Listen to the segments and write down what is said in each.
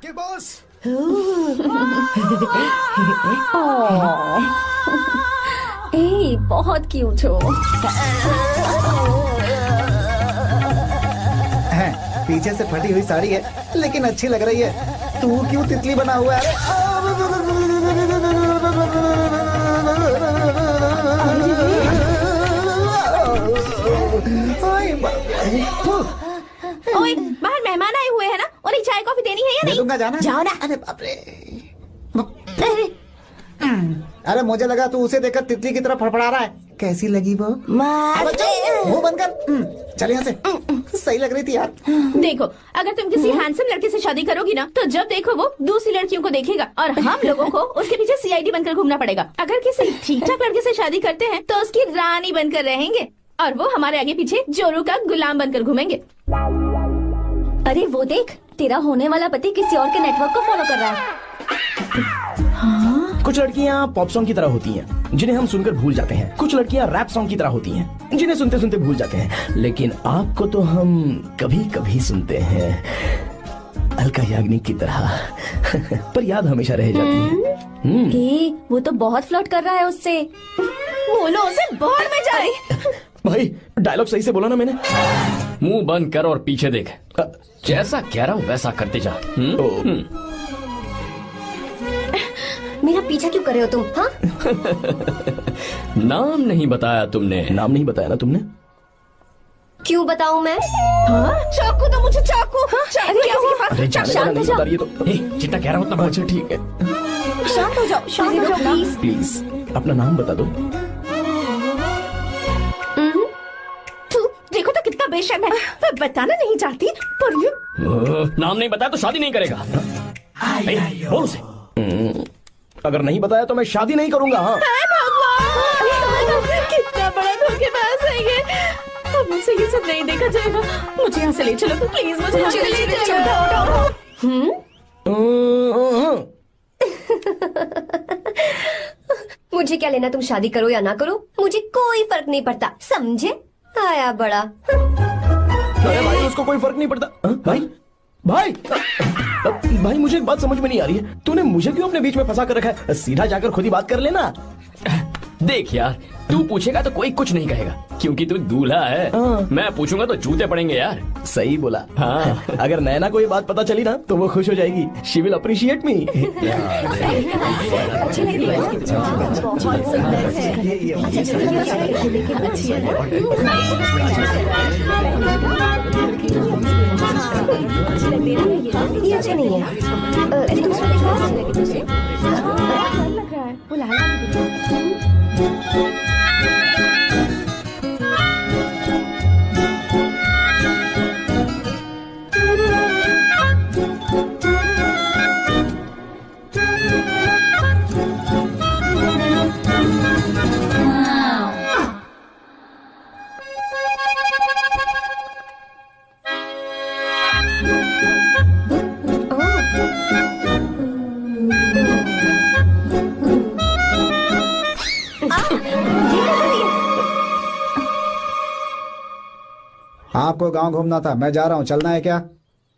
के बॉस। ए, बहुत क्यूट हो। पीछे से फटी हुई साड़ी है लेकिन अच्छी लग रही है। तू क्यों तितली बना हुआ है? ओए, बाहर मेहमान आए हुए हैं ना, उन्हें चाय कॉफी देनी है या नहीं? दूंगा, जाना। जाओ ना। अरे बाप रे। अरे मुझे लगा तू उसे देखकर तितली की तरफ फड़फड़ा रहा है। कैसी लगी वो? मुंह बंद कर। चल यहाँ से। सही लग रही थी यार। देखो, अगर तुम किसी हैंडसम लड़के से शादी करोगी ना, तो जब देखो वो दूसरी लड़कियों को देखेगा और हम लोगों को उसके पीछे सीआईडी बनकर घूमना पड़ेगा। अगर किसी ठीक ठाक लड़के से शादी करते हैं तो उसकी रानी बनकर रहेंगे और वो हमारे आगे पीछे जोरू का गुलाम बनकर घूमेंगे। अरे वो देख, तेरा होने वाला पति किसी और के नेटवर्क को फॉलो कर रहा है। कुछ लड़कियाँ पॉप सॉन्ग की तरह होती हैं, जिन्हें हम सुनकर भूल जाते हैं। कुछ लड़कियाँ रैप सॉन्ग की तरह होती हैं, जिन्हें सुनते सुनते भूल जाते हैं। लेकिन आपको तो हम कभी कभी सुनते हैं, अलका याग्निक की तरह। पर याद हमेशा रह जाती है। ए, वो तो बहुत फ्लर्ट कर रहा है उससे। बोलो उसे बाहर में जाए। भाई डायलॉग सही से बोला ना मैंने? मुंह बंद कर और पीछे देख। जैसा कह रहा हूँ वैसा करते जा। मेरा पीछा क्यों कर रहे हो तुम? हाँ? नाम नहीं बताया तुमने। नाम नहीं बताया ना तुमने? क्यों बताऊं मैं? हाँ? चाकू तो मुझे चाकू। अरे क्या? शांत हो जाओ। तो जितना कह रहा हूँ उतना। अच्छा ठीक है, शांत हो जाओ, शांत हो जाओ प्लीज। प्लीज अपना नाम बता दो। देखो तो कितना बेशर्म है। मैं बताना नहीं चाहती पर ये नाम नहीं बताया तो शादी नहीं करेगा। बोल उसे। अगर नहीं बताया तो मैं शादी नहीं करूंगा। हाँ कितना बड़ा धोखेबाज है ये। अब मुझसे ये सब नहीं देखा जाएगा। मुझे यहाँ से ले चलो प्लीज, मुझे यहाँ से ले चलो। मुझे क्या लेना तुम शादी करो या ना करो, मुझे कोई फर्क नहीं पड़ता, समझे? आया बड़ा। अरे भाई उसको कोई फर्क नहीं पड़ता। भाई भाई भाई मुझे एक बात समझ में नहीं आ रही है, तूने मुझे क्यों अपने बीच में फंसा कर रखा है? सीधा जाकर खुद ही बात कर लेना। देख यार, तू पूछेगा तो कोई कुछ नहीं कहेगा क्योंकि तू दूल्हा है। मैं पूछूंगा तो जूते पड़ेंगे यार। सही बोला। हाँ। अगर नैना को ये बात पता चली ना तो वो खुश हो जाएगी। शी विल अप्रिशिएट मी। ये अच्छे नहीं है। दूसरा आपको गांव घूमना था, मैं जा रहा हूँ, चलना है क्या?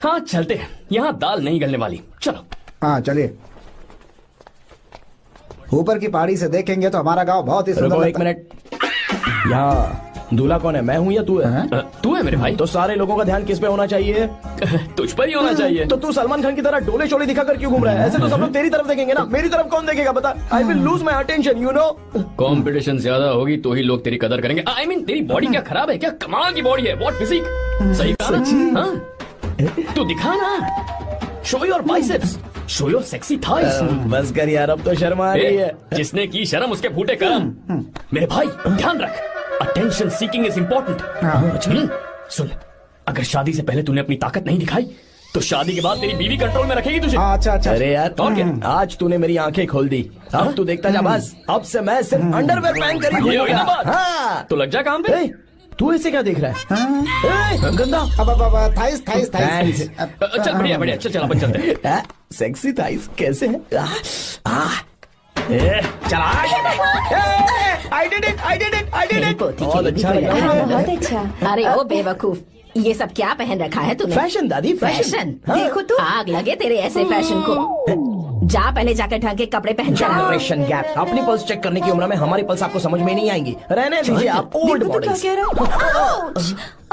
हाँ चलते हैं, यहाँ दाल नहीं गलने वाली। चलो। हाँ चलिए। ऊपर की पहाड़ी से देखेंगे तो हमारा गांव बहुत ही सुंदर। एक मिनट, यहाँ दूल्हा कौन है, मैं हूँ या तू है? तू है मेरे भाई। तो सारे लोगों का ध्यान किस पे होना चाहिए? तुझ पर ही होना चाहिए। तो तू सलमान खान की तरह डोले शोले दिखाकर क्यों घूम रहा है? ऐसे तो सब लोग तेरी तरफ देखेंगे ना, मेरी तरफ कौन देखेगा बता? I will lose my attention, you know. Competition ज्यादा होगी तो ही लोग तेरी कदर करेंगे। आई मीन तेरी बॉडी क्या खराब है क्या? कमाल की बॉडी है, व्हाट फिजिक। सही कहा ना? तू दिखा ना, show your biceps, show your sexy thighs. बस कर यार, अब तो शर्म आ रही है। जिसने की शर्म उसके फूटे कर्म। मेरे भाई ध्यान रख, अटेंशन सीकिंग इज इम्पोर्टेंट। सुन, अगर शादी से पहले तूने अपनी ताकत नहीं दिखाई तो शादी के बाद तेरी बीवी कंट्रोल में रखेगी तुझे। अच्छा अच्छा। अरे यार और क्या? आज तूने मेरी आंखें खोल दी, अब तू देखता जा बस। अब से मैं सिर्फ अंडरवेयर पहन कर ही ये हुई ना बात? हाँ। तो लग जा काम पे। तू ऐसे क्या देख रहा है? गंदा। अब थाइस थाइस थाइस। चल बढ़िया बढ़िया, चल अपन चलते हैं। सेक्सी थाइस कैसे है? चला। I did it. बहुत अच्छा लगा। बहुत अच्छा। अरे ओ बेवकूफ, ये सब क्या पहन रखा है तूने? फैशन दादी, फैशन। हाँ। देखो तू, आग लगे तेरे ऐसे फैशन को। जा पहले जाकर ढंग के कपड़े पहन के आ। Generation gap. अपनी पल्स चेक करने की उम्र में हमारी पल्स आपको समझ में नहीं आएंगी। रहने दीजिए, आप old models.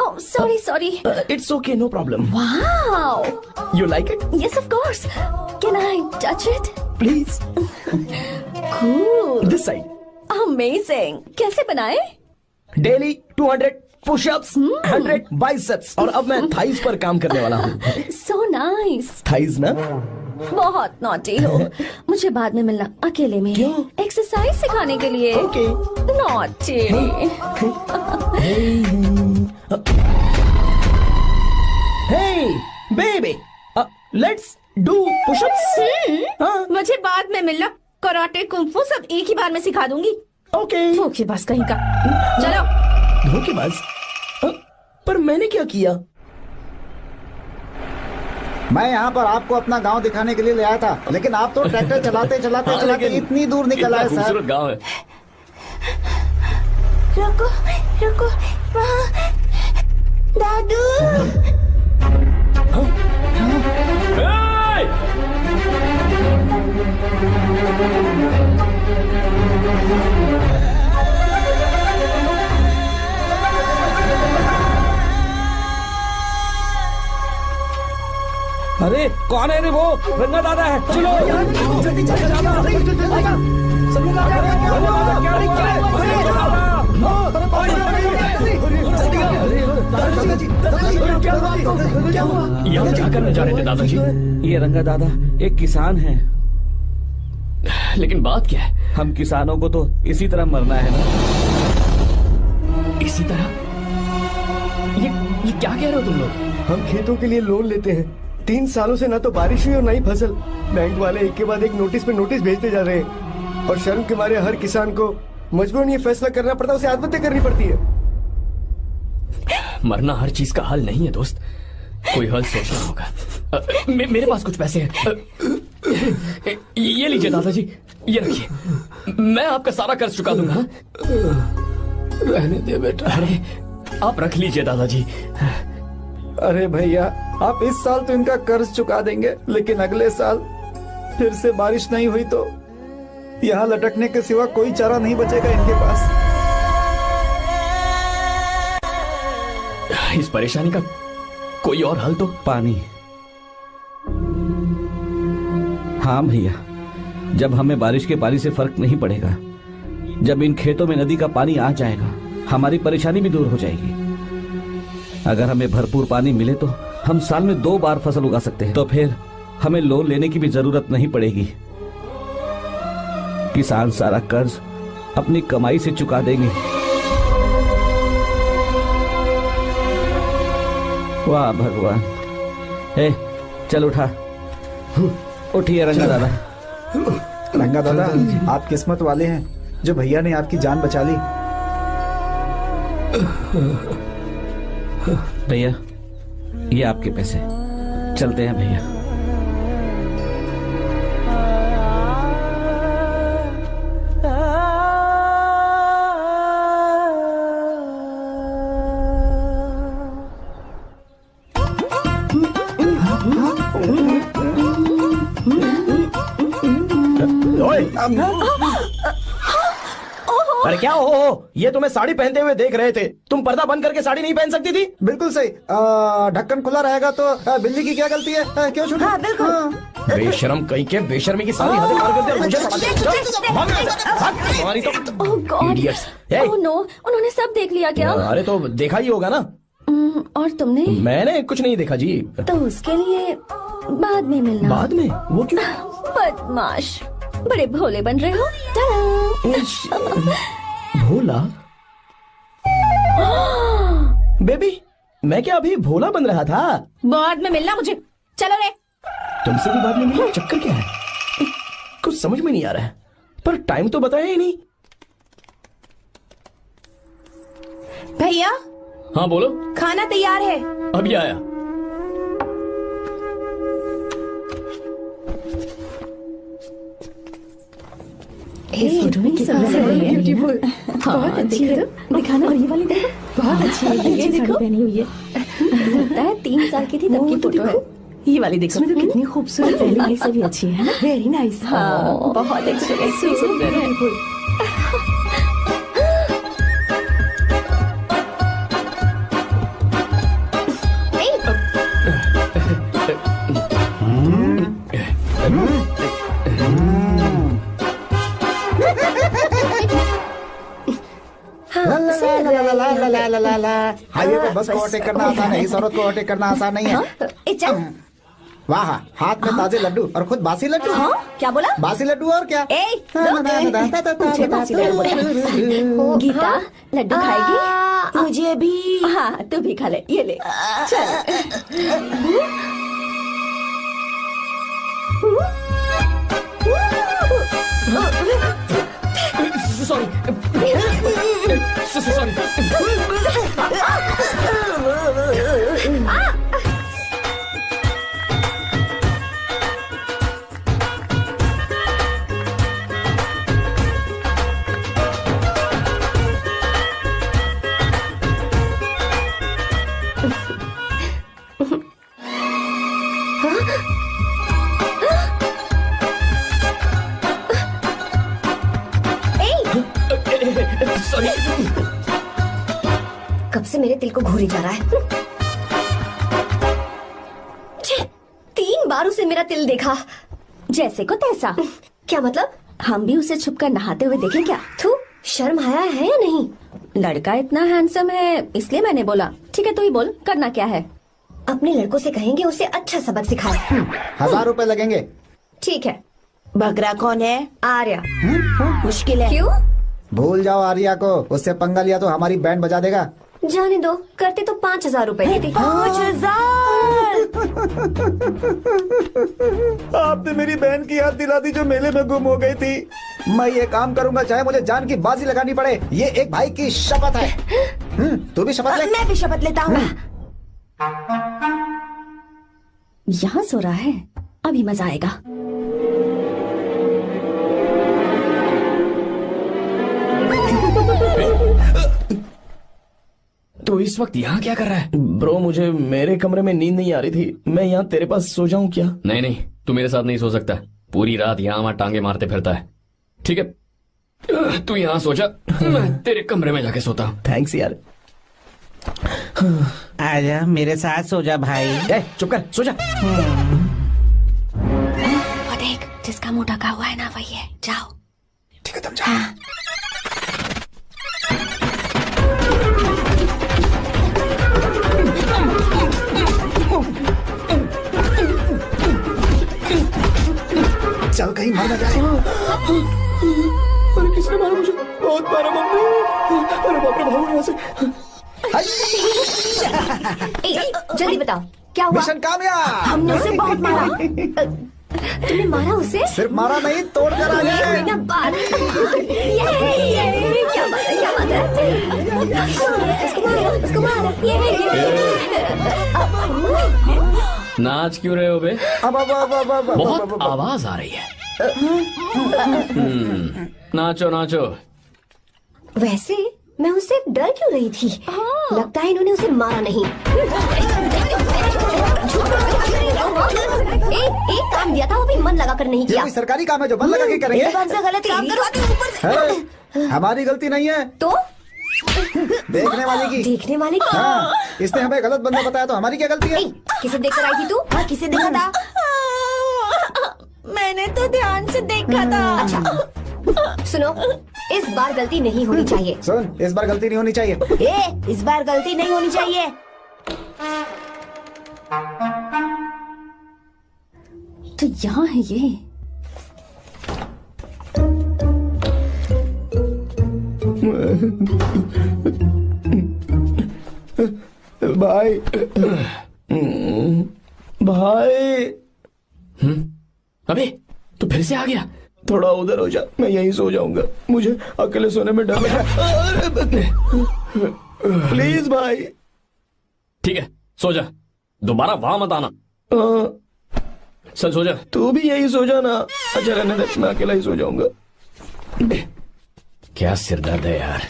Oh sorry sorry. It's okay, no problem. Wow, you like it? Yes of course, can I touch it? Please. Cool, this side. Amazing. कैसे बनाए? डेली 200 पुशअप्स, 100 बाइसेप्स, और अब मैं थाइस पर काम करने वाला हूँ। So nice. थाइस ना? बहुत नॉटी हो। मुझे बाद में मिलना अकेले में। क्यों? एक्सरसाइज सिखाने के लिए। Okay. Naughty. Hey, baby, let's do push-ups. हाँ, मुझे बाद में मिलना। कराटे कुंफू सब एक ही बार में सिखा दूंगी। ओके। धोखेबाज कहीं का। चलो। धोखेबाज? पर मैंने क्या किया? मैं यहाँ पर आपको अपना गांव दिखाने के लिए ले आया था, लेकिन आप तो ट्रैक्टर चलाते चलाते हाँ, चलाते लेकिन इतनी दूर निकल आए सर। खूबसूरत गांव है। रुको रुको, वहाँ दादू। Hey! अरे कौन है रे वो? रंगा दादा है। चलो जल्दी चलो, यहाँ क्या करने जा रहे थे दादाजी? ये रंगा दादा एक किसान है। लेकिन बात क्या है? हम किसानों को तो इसी तरह मरना है ना। इसी तरह? ये क्या कह रहे हो तुम लोग? हम खेतों के लिए लोन लेते हैं। 3 सालों से ना तो बारिश हुई और ना ही फसल। बैंक वाले एक के बाद एक नोटिस पे नोटिस भेजते जा रहे हैं, और शर्म के मारे हर किसान को मजबूरन ये फैसला करना पड़ता है, उसे आत्महत्या करनी पड़ती है। मरना हर चीज का हल नहीं है दोस्त, कोई हल सोचना होगा। मेरे पास कुछ पैसे हैं। ये लीजिए दादाजी, ये रखिए, मैं आपका सारा कर्ज चुका दूंगा। रहने दे बेटा। अरे आप रख लीजिए दादाजी। अरे भैया, आप इस साल तो इनका कर्ज चुका देंगे, लेकिन अगले साल फिर से बारिश नहीं हुई तो यहाँ लटकने के सिवा कोई चारा नहीं बचेगा इनके पास। इस परेशानी का कोई और हल तो? पानी। हाँ भैया, जब हमें बारिश के पानी से फर्क नहीं पड़ेगा, जब इन खेतों में नदी का पानी आ जाएगा, हमारी परेशानी भी दूर हो जाएगी। अगर हमें भरपूर पानी मिले तो हम साल में 2 बार फसल उगा सकते हैं। तो फिर हमें लोन लेने की भी जरूरत नहीं पड़ेगी। किसान सारा कर्ज अपनी कमाई से चुका देंगे। वाह भगवान। ए, चल उठा। उठिए रंगा दादा। रंगा दादा, आप किस्मत वाले हैं जो भैया ने आपकी जान बचा ली। भैया, ये आपके पैसे। चलते हैं भैया। अरे क्या हो? ये तुम्हें साड़ी पहनते हुए देख रहे थे। तुम पर्दा बंद करके साड़ी नहीं पहन सकती थी? बिल्कुल सही। ढक्कन खुला रहेगा तो बिल्ली की क्या गलती है? क्यों छूटी? हाँ बिल्कुल। बेशरम कहीं के, बेशर्मी की सारी हदें पार कर दी और मुझे पता चला। भाग यहाँ से, भाग। तुम्हारी तो oh God. Idiots। Hey। Oh no, उन्होंने सब देख लिया क्या? अरे तो देखा ही होगा ना। और तुमने? मैंने कुछ नहीं देखा जी। तो उसके लिए बाद में मिलना। बाद में? वो क्यों? बदमाश, बड़े भोले बन रहे हो। टाटा। भोला? बेबी, मैं क्या अभी भोला बन रहा था? बाद में मिलना मुझे। चलो रे। तुमसे भी बाद में मिलना? चक्कर क्या है? कुछ समझ में नहीं आ रहा है। पर टाइम तो बताया ही नहीं। भैया, हाँ बोलो। खाना तैयार है। अभी आया। इस फोटो में कितना ब्यूटीफुल। बहुत अच्छी है। दिखाना। और ये वाली देखो, बहुत अच्छी है। ये देखो, पहनी हुई है। पता है 3 साल की थी तब की फोटो है। ये वाली देखो तो कितनी खूबसूरत है। ये से भी अच्छी है ना। Very nice. हाँ बहुत अच्छी सुंदर है। हाईवे पे बस को ओवरटेक करना आसान है, इस औरत को ओवरटेक करना आसान नहीं है। वाह, हाथ में ताजे लड्डू और खुद बासी लड्डू। हाँ? क्या बोला? बासी लड्डू और क्या? मुझे बासी लड्डू बोला। गीता लड्डू खाएगी? मुझे भी। हाँ तू भी खा ले। ये ले सॉरी सॉरी। कब से मेरे दिल को घूरी जा रहा है। 3 बार उसे मेरा तिल देखा। जैसे को तैसा। क्या मतलब? हम भी उसे छुपकर नहाते हुए देखें क्या? तू शर्म आया है या नहीं? लड़का इतना हैंडसम है इसलिए मैंने बोला। ठीक है तू ही बोल, करना क्या है? अपने लड़कों से कहेंगे उसे अच्छा सबक सिखाए। 1000 रुपए लगेंगे। ठीक है। बकरा कौन है? आर्या। मुश्किल है। क्यों? भूल जाओ आर्या को, उससे पंगा लिया तो हमारी बैंड बजा देगा। जाने दो, करते तो 5000 रुपए देते। 5000। आपने मेरी बहन की याद दिला दी जो मेले में गुम हो गई थी। मैं ये काम करूंगा चाहे मुझे जान की बाजी लगानी पड़े। ये एक भाई की शपथ है। तू भी शपथ ले। मैं भी शपथ लेता हूँ। यहाँ सो रहा है, अभी मजा आएगा। तो इस वक्त यहाँ क्या कर रहा है? ब्रो मुझे मेरे कमरे में नींद नहीं आ रही थी। मैं यहाँ तेरे पास सो जाऊं क्या? नहीं नहीं, तू मेरे साथ नहीं सो सकता। पूरी रात यहाँ वहाँ टांगे मारते फिरता है। ठीक है तू यहाँ सो जा, मैं तेरे कमरे में जाके सोता हूँ। थैंक्स यार। आजा मेरे साथ सो जा भाई। चुप कर, सो जा। वो देख, जिसका मुंह ढका हुआ है ना वही है। जाओ। ठीक है तुम जाओ। चल कहीं मर न जाए। अरे किसने मारा मुझे? बहुत मारा मम्मी। अरे बाप रे, भागो यहाँ से। जल्दी बताओ क्या हुआ? मिशन कामयाब। हमने उसे बहुत मारा। तुमने मारा उसे? सिर्फ मारा नहीं, तोड़ कर आ गए। ये बात। ये क्या बात है? क्या बात है? उसको मारो। नाच क्यों रहे हो बे? बहुत आवाज आ रही है। नाचो नाचो। वैसे मैं उससे डर क्यों रही थी? लगता है इन्होंने उसे मारा नहीं। एक काम दिया था वो भी मन लगा कर नहीं ये किया। कोई सरकारी काम है जो मन लगा के करेंगे? एकदम से गलत काम करवाते हो ऊपर से। हमारी गलती नहीं है तो देखने वाले की। देखने वाले की? हाँ, इसने हमें गलत बंदा बताया तो हमारी क्या गलती है? किसे देखकर आई थी तू? हाँ, किसे देखा था? मैंने तो ध्यान से देखा था। अच्छा सुनो, इस बार गलती नहीं होनी चाहिए। सुन, इस बार गलती नहीं होनी चाहिए। इस बार गलती नहीं होनी चाहिए। तो यहाँ है ये। भाई भाई। अबे तू फिर से आ गया? थोड़ा उधर हो जा, मैं यहीं सो जाऊंगा। मुझे अकेले सोने में डर लग रहा है। प्लीज भाई। ठीक है सो जा, दोबारा वहां मत आना। चल सो जा। तू भी यही सो जा ना। अच्छा रहने दे, मैं अकेला ही सो जाऊंगा। क्या सिरदर्द है यार।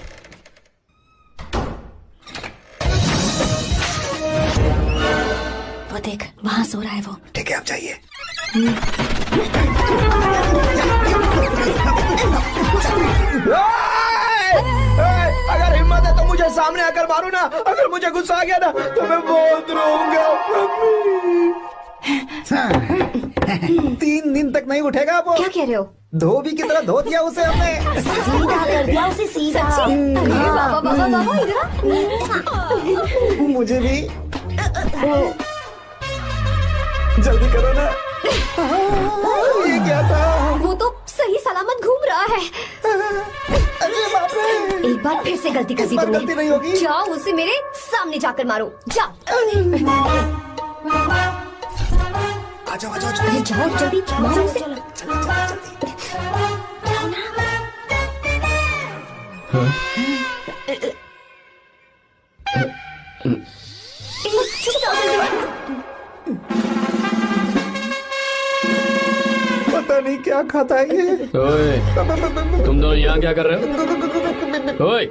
मत देख, वहाँ सो रहा है वो। ठीक है, आप जाइए। अगर हिम्मत है तो मुझे सामने आकर मारो ना। अगर मुझे गुस्सा आ गया ना तो मैं बहुत रोऊंगा। 3 दिन तक नहीं उठेगा वो। क्या कह रहे हो? धोबी की तरह धो दिया उसे हमने। सीधा कर दिया उसे, सीधा। अरे बाबा बाबा बाबा, इधर मुझे भी जल्दी करो ना। ये क्या था? वो तो सही सलामत घूम रहा है। अरे बाप रे, एक बार फिर से गलती कर दी इस बार गलती नहीं होगी। जाओ उसे मेरे सामने जाकर मारो, जाओ। आ जाओ, आ जाओ, अरे जाओ जल्दी मारो उसे। पता नहीं क्या खाता है ये। ओए, तुम दोनों यहाँ क्या कर रहे हो? ओए,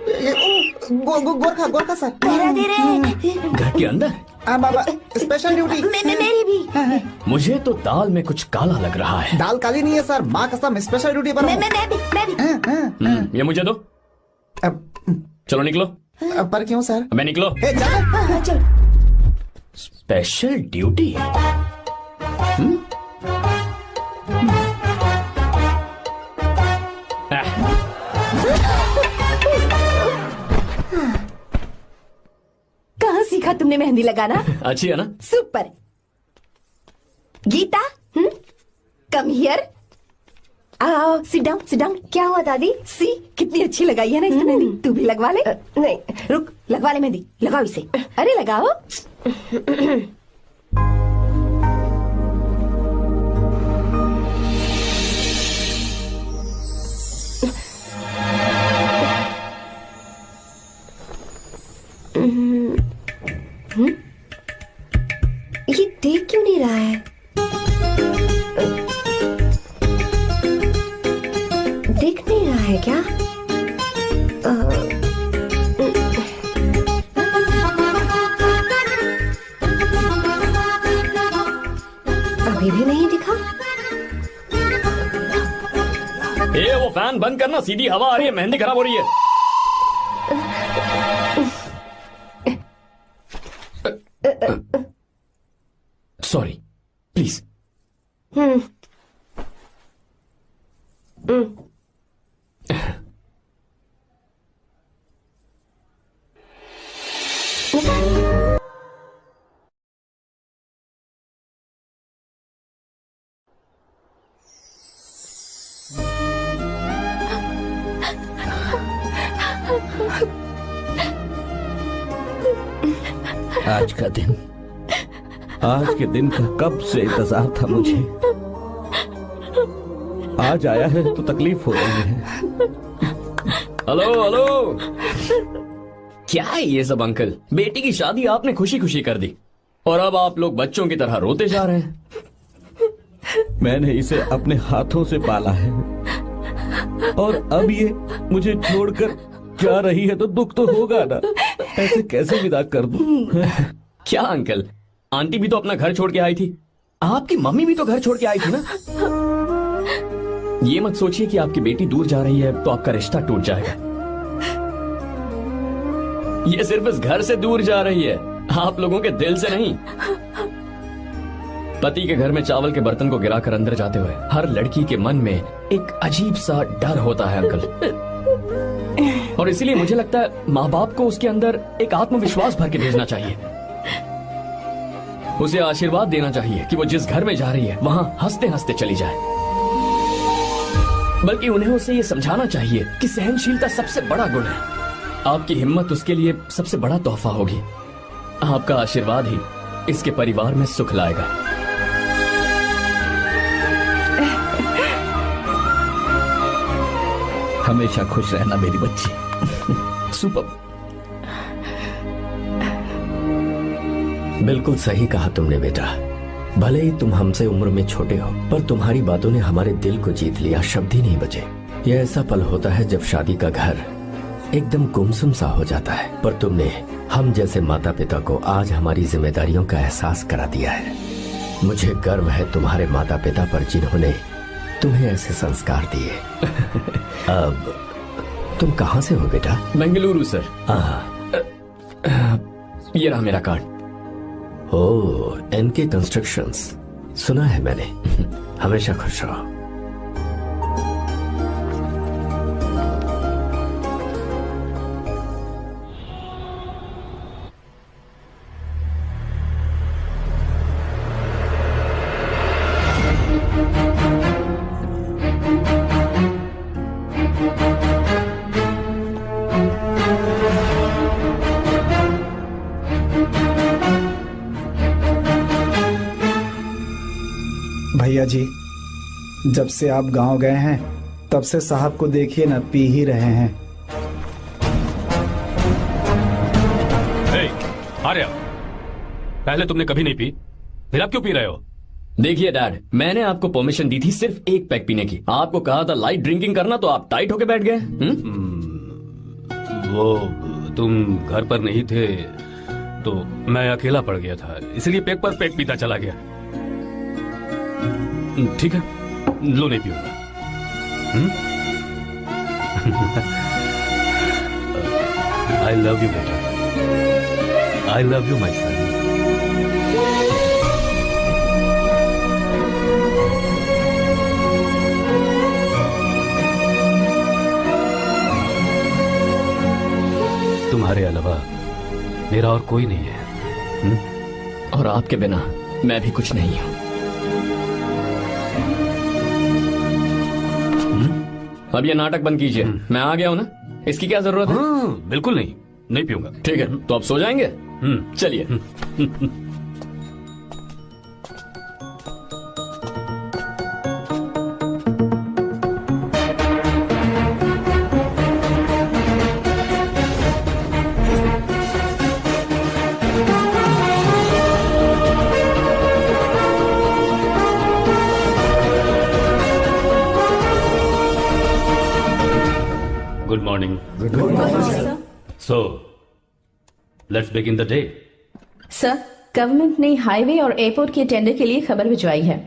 गोरखा गोरखा सर। घर के अंदर? हाँ बाबा, स्पेशल ड्यूटी। मेरी भी। मुझे तो दाल में कुछ काला लग रहा है। दाल काली नहीं है सर, माँ कसम स्पेशल ड्यूटी पर हूँ। मैं भी। ये मुझे दो। चलो निकलो। पर क्यों सर? मैं निकलो। चल। Special duty? कहाँ सीखा तुमने मेहंदी लगाना? अच्छी है ना? सुपर। Geeta, come here. आओ, सिट डाउन, सिट डाउन। क्या हुआ दादी? सी, कितनी अच्छी लगाई है ना इसने मेहंदी। तू भी लगवा ले। नहीं, रुक, लगवा ले मेहंदी। लगाओ इसे। अरे लगाओ। ये देख क्यों नहीं रहा है? देख नहीं रहा है क्या? अभी भी नहीं दिखा। वो फैन बंद करना, सीधी हवा आ रही है, मेहंदी खराब हो रही है। Sorry, please. आज के दिन का कब से इंतजार था मुझे। आज आया है तो तकलीफ हो रही है। हेलो हेलो, क्या है ये सब अंकल? बेटी की शादी आपने खुशी खुशी कर दी और अब आप लोग बच्चों की तरह रोते जा रहे हैं। मैंने इसे अपने हाथों से पाला है और अब ये मुझे छोड़कर जा रही है तो दुख तो होगा ना। ऐसे कैसे विदा कर दूं? क्या अंकल, आंटी भी तो अपना घर छोड़ के आई थी, आपकी मम्मी भी तो घर छोड़ के आई थी ना। ये मत सोचिए कि आपकी बेटी दूर जा रही है तो आपका रिश्ता टूट जाएगा। ये सिर्फ इस घर से दूर जा रही है, आप लोगों के दिल से नहीं। पति के घर में चावल के बर्तन को गिराकर अंदर जाते हुए हर लड़की के मन में एक अजीब सा डर होता है अंकल, और इसीलिए मुझे लगता है माँ बाप को उसके अंदर एक आत्मविश्वास भर के भेजना चाहिए। उसे आशीर्वाद देना चाहिए कि वो जिस घर में जा रही है वहां हंसते हंसते चली जाए। बल्कि उन्हें उसे ये समझाना चाहिए कि सहनशीलता सबसे बड़ा गुण है। आपकी हिम्मत उसके लिए सबसे बड़ा तोहफा होगी। आपका आशीर्वाद ही इसके परिवार में सुख लाएगा। हमेशा खुश रहना मेरी बच्ची। सुपर। बिल्कुल सही कहा तुमने बेटा। भले ही तुम हमसे उम्र में छोटे हो, पर तुम्हारी बातों ने हमारे दिल को जीत लिया, शब्द ही नहीं बचे। यह ऐसा पल होता है जब शादी का घर एकदम गुमसुम सा हो जाता है, पर तुमने हम जैसे माता पिता को आज हमारी जिम्मेदारियों का एहसास करा दिया है। मुझे गर्व है तुम्हारे माता पिता पर जिन्होंने तुम्हें ऐसे संस्कार दिए। अब तुम कहाँ से हो बेटा? बेंगलुरु सर। ये रहा मेरा कार्ड। ओह, एनके कंस्ट्रक्शंस, सुना है मैंने। हमेशा खुश रहो। भैया जी, जब से आप गांव गए हैं तब से साहब को देखिए ना, पी ही रहे हैं। आर्या, पहले तुमने कभी नहीं पी, फिर आप क्यों पी रहे हो? देखिए डैड, मैंने आपको परमिशन दी थी सिर्फ एक पैक पीने की। आपको कहा था लाइट ड्रिंकिंग करना, तो आप टाइट होके बैठ गए। वो तुम घर पर नहीं थे तो मैं अकेला पड़ गया था, इसलिए पैक पर पैक पीता चला गया। ठीक है, लो नहीं पीऊंगा। आई लव यू बेटा, आई लव यू माई सन। तुम्हारे अलावा मेरा और कोई नहीं है। और आपके बिना मैं भी कुछ नहीं हूं। अब ये नाटक बंद कीजिए, मैं आ गया हूं ना, इसकी क्या जरूरत है? बिल्कुल नहीं, नहीं पीऊंगा। ठीक है, तो आप सो जाएंगे? चलिए। Good morning. Good morning, sir. So, let's begin the day. Sir, government ने हाईवे और एयरपोर्ट के टेंडर के लिए खबर भिजवाई है।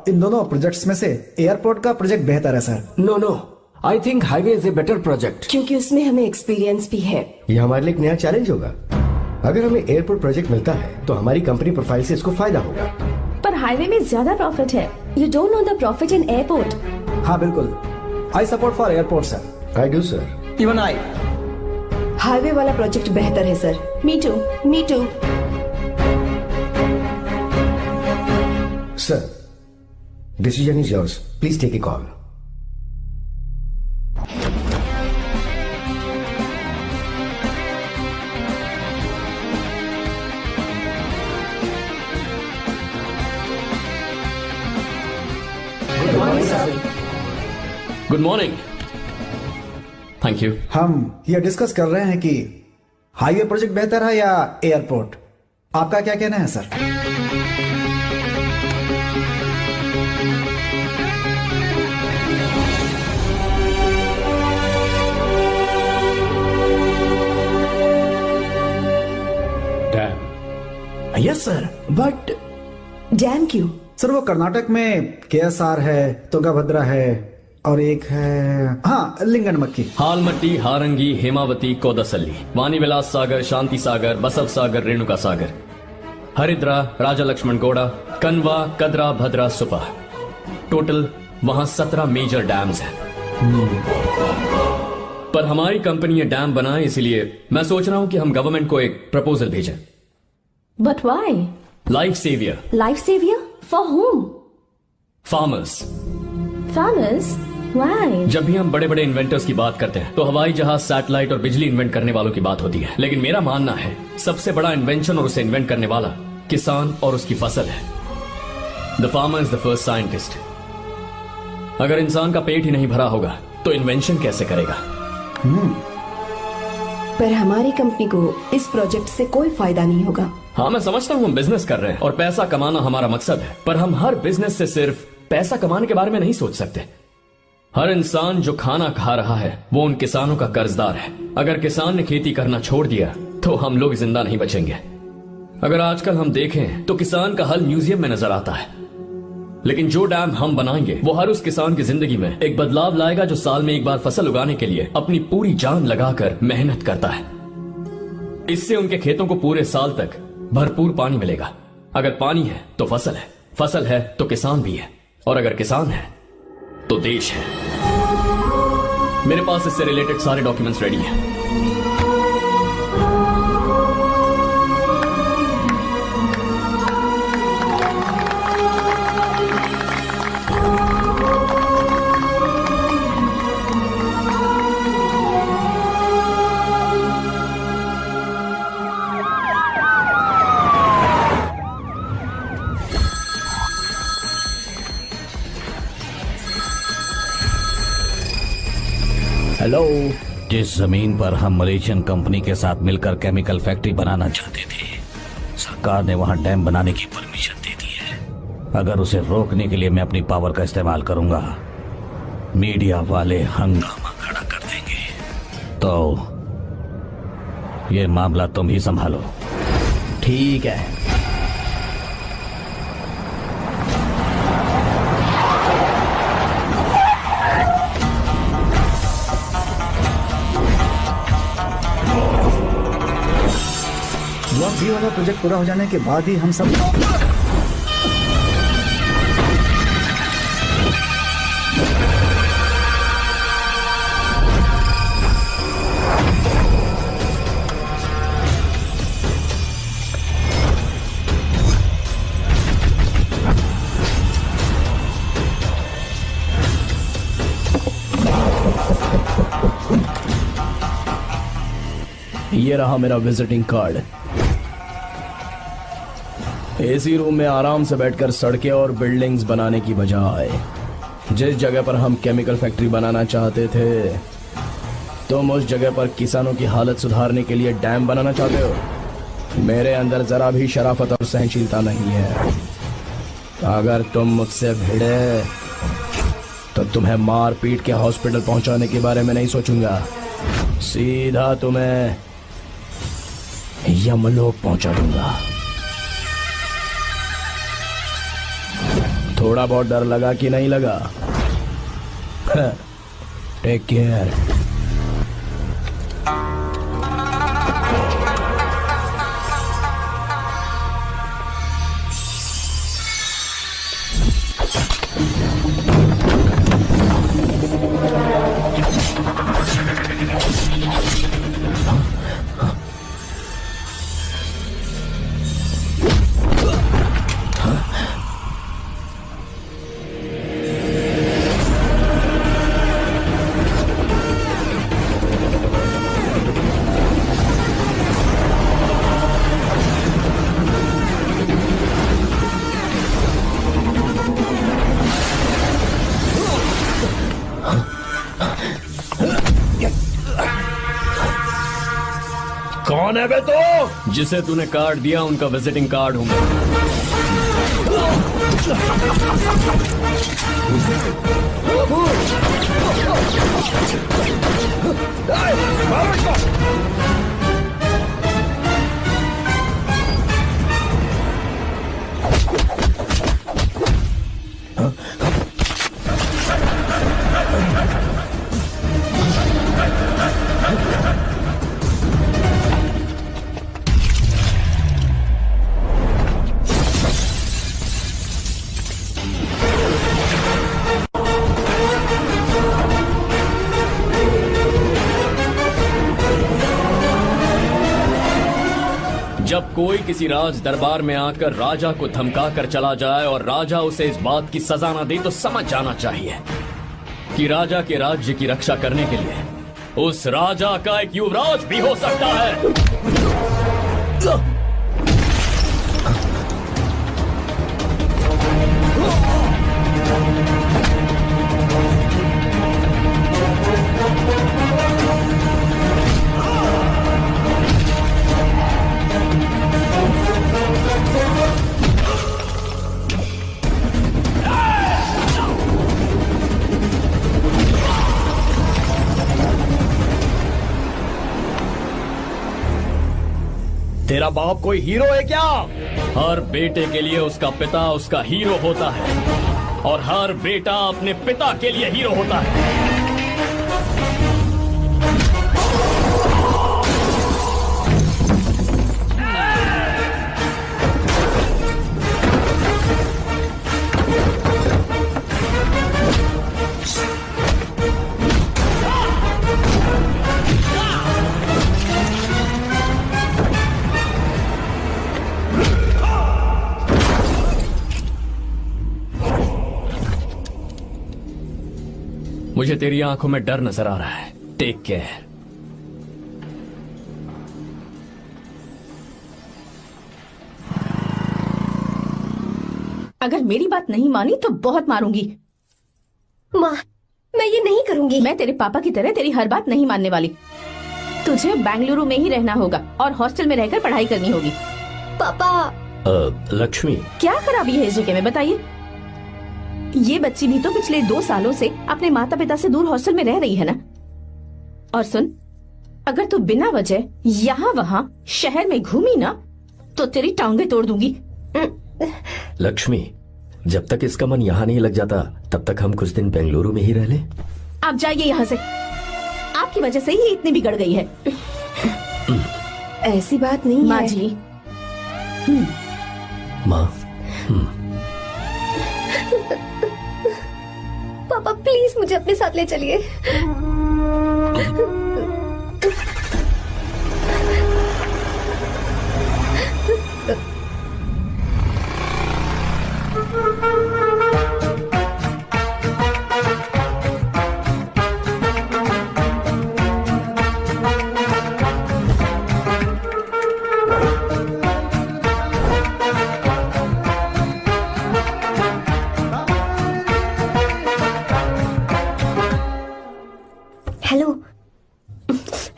इन दोनों प्रोजेक्ट्स में से एयरपोर्ट का प्रोजेक्ट बेहतर है sir. No, I think highway is a better project, क्योंकि उसमें हमें एक्सपीरियंस भी है। ये हमारे लिए एक नया चैलेंज होगा। अगर हमें एयरपोर्ट प्रोजेक्ट मिलता है तो हमारी कंपनी प्रोफाइल से इसको फायदा होगा। पर हाईवे में ज्यादा प्रॉफिट है। You don't know the profit in airport. हाँ बिल्कुल, I support for airport sir. I do sir. Even I. Highway वाला प्रोजेक्ट बेहतर है sir. Me too. Me too. Sir, decision is yours, please take a call. Good morning. Thank you. हम ये discuss कर रहे हैं कि हाईवे प्रोजेक्ट बेहतर है या एयरपोर्ट। आपका क्या कहना है sir? Dam. Yes sir, but dam क्यों? सर वो कर्नाटक में केएसआर है, तुंगाभद्रा है और एक है हाँ लिंगनमक्की। हालमट्टी, हारंगी, हेमावती, कोदसल्ली, वानी विलास सागर, शांति सागर, बसव सागर, रेणुका सागर, हरिद्रा, राजा लक्ष्मण गौड़ा, कनवा, कदरा, भद्रा, सुपा। टोटल वहां 17 मेजर डैम्स हैं। पर हमारी कंपनी ये डैम बनाए, इसलिए मैं सोच रहा हूं कि हम गवर्नमेंट को एक प्रपोजल भेजें। But why? Life saviour. Life saviour for home? Farmers. Farmers? Why? जब भी हम बड़े बड़े इन्वेंटर्स की बात करते हैं तो हवाई जहाज, सैटेलाइट और बिजली इन्वेंट करने वालों की बात होती है, लेकिन मेरा मानना है सबसे बड़ा इन्वेंशन और उसे इन्वेंट करने वाला किसान और उसकी फसल है। The farmer is the first scientist. अगर इंसान का पेट ही नहीं भरा होगा तो इन्वेंशन कैसे करेगा? पर हमारी कंपनी को इस प्रोजेक्ट से कोई फायदा नहीं होगा। हाँ मैं समझता हूँ हम बिजनेस कर रहे हैं और पैसा कमाना हमारा मकसद है, पर हम हर बिजनेस से सिर्फ पैसा कमाने के बारे में नहीं सोच सकते। हर इंसान जो खाना खा रहा है वो उन किसानों का कर्जदार है। अगर किसान ने खेती करना छोड़ दिया तो हम लोग जिंदा नहीं बचेंगे। अगर आजकल हम देखें तो किसान का हल म्यूजियम में नजर आता है, लेकिन जो डैम हम बनाएंगे वो हर उस किसान की जिंदगी में एक बदलाव लाएगा जो साल में एक बार फसल उगाने के लिए अपनी पूरी जान लगाकर मेहनत करता है। इससे उनके खेतों को पूरे साल तक भरपूर पानी मिलेगा। अगर पानी है तो फसल है तो किसान भी है, और अगर किसान है तो देश है। मेरे पास इससे रिलेटेड सारे डॉक्यूमेंट्स रेडी हैं। हेलो। जिस जमीन पर हम मलेशियन कंपनी के साथ मिलकर केमिकल फैक्ट्री बनाना चाहते थे, सरकार ने वहां डैम बनाने की परमिशन दे दी है। अगर उसे रोकने के लिए मैं अपनी पावर का इस्तेमाल करूंगा, मीडिया वाले हंगामा खड़ा कर देंगे। तो ये मामला तुम ही संभालो। ठीक है। ब्लॉक बी वाला प्रोजेक्ट पूरा हो जाने के बाद ही हम सब ये रहा मेरा विजिटिंग कार्ड। एसी रूम में आराम से बैठकर सड़कें और बिल्डिंग्स बनाने की बजाय जिस जगह पर हम केमिकल फैक्ट्री बनाना चाहते थे, तुम उस जगह पर किसानों की हालत सुधारने के लिए डैम बनाना चाहते हो। मेरे अंदर जरा भी शराफत और सहनशीलता नहीं है। अगर तुम मुझसे भिड़े तो तुम्हें मार पीट के हॉस्पिटल पहुंचाने के बारे में नहीं सोचूंगा, सीधा तुम्हें यमलोक पहुंचा दूंगा। थोड़ा बहुत डर लगा कि नहीं लगा? Take care. कौन है बे तो? जिसे तूने कार्ड दिया उनका विजिटिंग कार्ड हूं मैं। जब कोई किसी राज दरबार में आकर राजा को धमका कर चला जाए और राजा उसे इस बात की सजा न दे, तो समझ जाना चाहिए कि राजा के राज्य की रक्षा करने के लिए उस राजा का एक युवराज भी हो सकता है। तेरा बाप कोई हीरो है क्या? हर बेटे के लिए उसका पिता उसका हीरो होता है और हर बेटा अपने पिता के लिए हीरो होता है। मुझे तेरी आंखों में डर नजर आ रहा है। Take care. अगर मेरी बात नहीं मानी तो बहुत मारूंगी। माँ, मैं ये नहीं करूंगी। मैं तेरे पापा की तरह तेरी हर बात नहीं मानने वाली। तुझे बेंगलुरु में ही रहना होगा और हॉस्टल में रहकर पढ़ाई करनी होगी। पापा। लक्ष्मी, क्या खराबी है इस जगह में बताइए? ये बच्ची भी तो पिछले 2 सालों से अपने माता पिता से दूर हॉस्टल में रह रही है ना। और सुन, अगर तू बिना वजह यहाँ वहाँ शहर में घूमी ना तो तेरी टांगे तोड़ दूंगी। लक्ष्मी, जब तक इसका मन यहाँ नहीं लग जाता तब तक हम कुछ दिन बेंगलुरु में ही रह लें। आप जाइए यहाँ से। आपकी वजह से ही इतनी बिगड़ गई है। ऐसी बात नहीं माँ है। जी। माँ, पापा प्लीज मुझे अपने साथ ले चलिए। Hello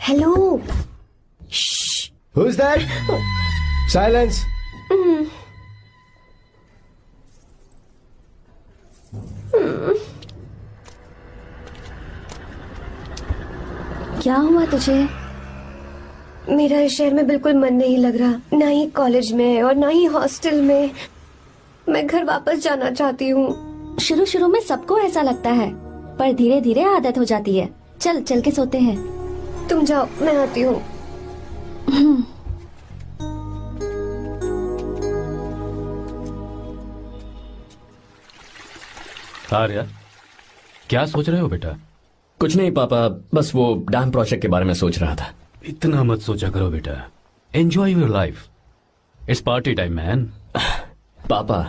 hello. Who's that? Silence. क्या हुआ तुझे? मेरा इस शहर में बिल्कुल मन नहीं लग रहा, ना ही कॉलेज में और ना ही हॉस्टल में। मैं घर वापस जाना चाहती हूँ। शुरू शुरू में सबको ऐसा लगता है, पर धीरे धीरे आदत हो जाती है। चल चल के सोते हैं। तुम जाओ, मैं आती हूँ। आर्या, क्या सोच रहे हो बेटा? कुछ नहीं पापा, बस वो डैम प्रोजेक्ट के बारे में सोच रहा था। इतना मत सोचा करो बेटा। Enjoy your life. It's party time man. पापा,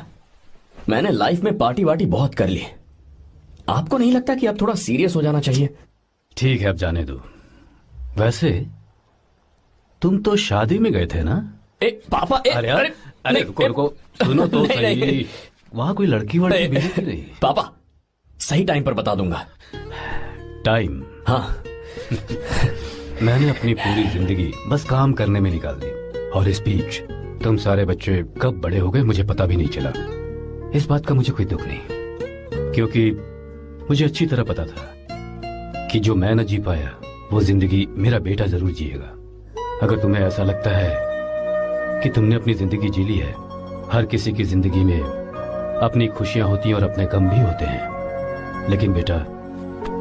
मैंने लाइफ में पार्टी वार्टी बहुत कर ली। आपको नहीं लगता कि अब थोड़ा सीरियस हो जाना चाहिए? ठीक है, अब जाने दो। वैसे तुम तो शादी में गए थे ना? पापा, अरे रुको रुको, सुनो तो सही। वहां कोई लड़की वड़की मिली थी नहीं? पापा, सही टाइम पर बता दूंगा। टाइम? हाँ। मैंने अपनी पूरी जिंदगी बस काम करने में निकाल दी, और इस बीच तुम सारे बच्चे कब बड़े हो गए मुझे पता भी नहीं चला। इस बात का मुझे कोई दुख नहीं, क्योंकि मुझे अच्छी तरह पता था कि जो मैं न जी पाया वो जिंदगी मेरा बेटा जरूर जिएगा। अगर तुम्हें ऐसा लगता है कि तुमने अपनी जिंदगी जी ली है, हर किसी की जिंदगी में अपनी खुशियां होती हैं और अपने गम भी होते हैं, लेकिन बेटा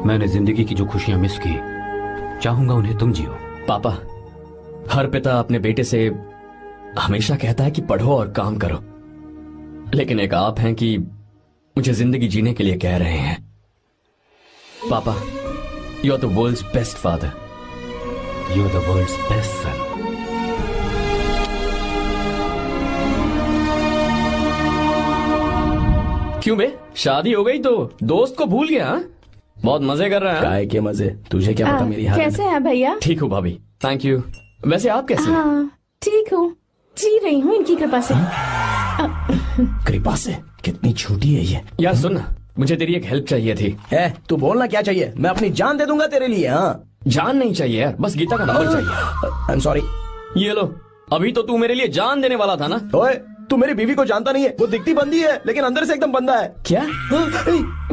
मैंने जिंदगी की जो खुशियां मिस की, चाहूंगा उन्हें तुम जियो। पापा, हर पिता अपने बेटे से हमेशा कहता है कि पढ़ो और काम करो, लेकिन एक आप हैं कि मुझे जिंदगी जीने के लिए कह रहे हैं। पापा, you are the world's best father. You are the world's best son. क्यों बे, शादी हो गई तो दोस्त को भूल गया? बहुत मजे कर रहा है। काय के मजे, तुझे क्या पता मेरी हालत। कैसे हैं भैया? ठीक हूँ भाभी, थैंक यू। वैसे आप कैसे हैं? हाँ ठीक हूँ, जी रही हूँ इनकी कृपा से। कृपा से? कितनी झूठी है ये। यार सुन ना, मुझे तेरी एक हेल्प चाहिए थी। है, तू बोलना क्या चाहिए? मैं अपनी जान दे दूंगा तेरे लिए। हाँ, जान नहीं चाहिए यार, बस गीता का नंबर चाहिए। I am sorry. ये लो, अभी तो तू मेरे लिए जान देने वाला था ना। ओए, तू मेरी बीवी को जानता नहीं है। वो दिखती बंदी है लेकिन अंदर से एकदम बंदा है। क्या?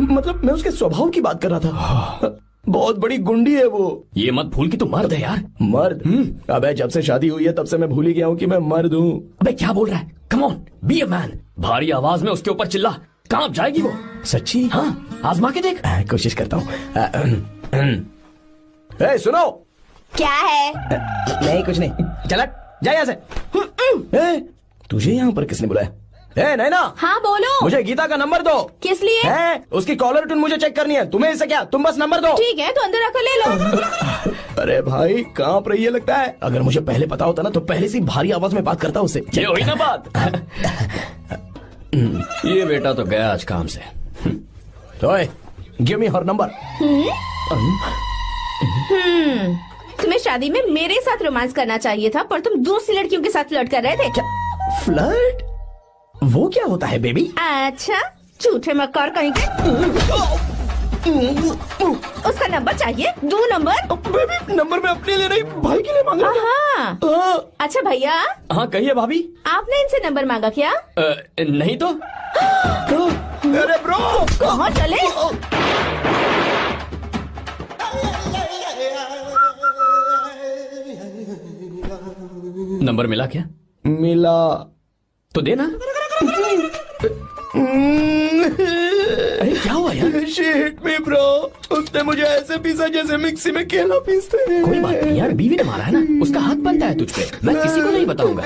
मतलब मैं उसके स्वभाव की बात कर रहा था। बहुत बड़ी गुंडी है वो। ये मत भूल कि तू मर्द है यार। मर्द? अबे जब से शादी हुई है तब से मैं भूल ही गया हूँ कि मैं मर्द हूँ। अबे क्या बोल रहा है? Come on, be a man. भारी आवाज में उसके ऊपर चिल्ला, कांप जाएगी वो। सच्ची? हाँ, आजमा के देख। कोशिश करता हूँ। सुनो। क्या है? नहीं कुछ नहीं, चल जा यहाँ से। तुझे यहाँ पर किसने बुलाया? नैना। हाँ बोलो। मुझे गीता का नंबर दो। किस लिए? उसकी कॉलर ट्यून मुझे चेक करनी है। तुम्हें इससे क्या, तुम बस नंबर दो। ठीक है तो अंदर आकर ले लो। अरे भाई कांप रही है लगता है। अगर मुझे पहले पता होता ना तो पहले से भारी आवाज में बात करता उससे। ये हुई ना बात। ये बेटा तो गया आज काम से। ओए, गिव मी हर नंबर। तुम्हें शादी में मेरे साथ रोमांस करना चाहिए था, पर तुम दूसरी लड़कियों के साथ फ्लर्ट कर रहे थे। क्या फ्लर्ट? वो क्या होता है बेबी? अच्छा, झूठे मक्कार कहीं के। उसका नंबर चाहिए? दो नंबर। बेबी नंबर मैं अपने लिए नहीं भाई के लिए मांग रहा हूँ। अच्छा भैया। हाँ कहिए भाभी। आपने इनसे नंबर मांगा क्या? नहीं तो। अरे ब्रो कहाँ चले? नंबर मिला क्या? मिला तो देना। अरे क्या हुआ यार? शिट मी ब्रो, उसने मुझे ऐसे पीसा जैसे मिक्सी में केला पीसते हैं। कोई बात नहीं यार, बीवी ने मारा है ना, उसका हाथ बनता है तुझ पे। मैं किसी को नहीं बताऊंगा।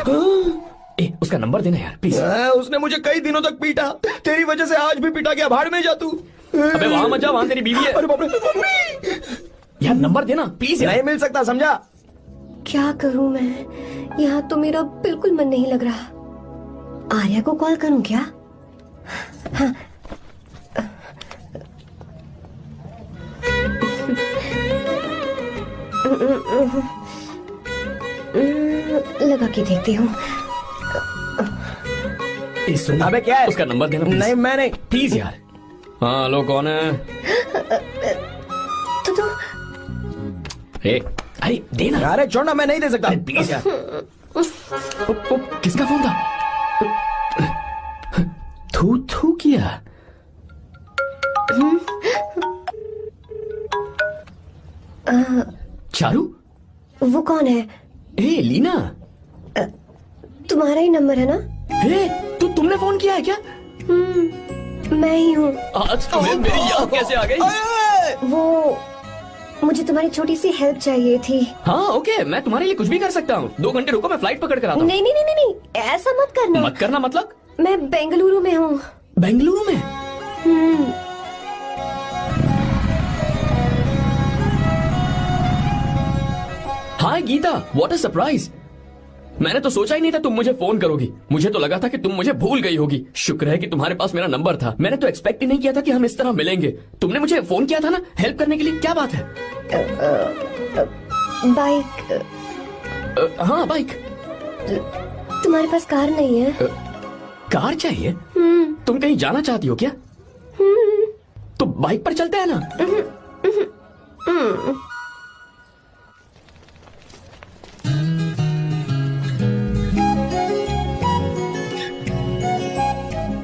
उसका नंबर देना यार प्लीज। उसने मुझे कई दिनों तक पीटा, तेरी वजह से आज भी पीटा गया। भाड़ में जा तू। अबे वहां मत जा, वहां तेरी बीवी है। अरे बाप रे। यार नंबर देना प्लीज। नहीं मिल सकता, समझा? क्या करूं मैं? यहाँ तो मेरा बिल्कुल मन नहीं लग रहा। आर्या को कॉल करूं क्या? हाँ। लगा के देखती हूँ। अबे क्या है? उसका नंबर देना। नहीं मैं नहीं। प्लीज यार। हाँ लो, कौन है? तो अरे देना। अरे छोड़ना, मैं नहीं दे सकता। प्लीज यार। किसका फोन था? थू थू किया। चारू? वो कौन है? लीना। तुम्हारा ही नंबर है ना? तुमने फोन किया है क्या? मैं ही हूँ। आज तुम्हें मेरी याद कैसे आ गई? वो मुझे तुम्हारी छोटी सी हेल्प चाहिए थी। हाँ ओके, मैं तुम्हारे लिए कुछ भी कर सकता हूँ। 2 घंटे रुको, मैं फ्लाइट पकड़ कर आता हूँ। नहीं नहीं नहीं नहीं, ऐसा मत करना। मत करना मतलब? मैं बेंगलुरु में हूँ। बेंगलुरु में? हाय गीता, व्हाट अ सरप्राइज। मैंने तो सोचा ही नहीं था तुम मुझे फोन करोगी। मुझे तो लगा था कि तुम मुझे भूल गई होगी। शुक्र है कि तुम्हारे पास मेरा नंबर था। मैंने तो एक्सपेक्ट ही नहीं किया था कि हम इस तरह मिलेंगे। तुमने मुझे फोन किया था ना हेल्प करने के लिए। क्या बात है? बाइक। हाँ बाइक। तुम्हारे पास कार नहीं है? कार चाहिए? तुम कहीं जाना चाहती हो क्या? तो बाइक पर चलते हैं ना।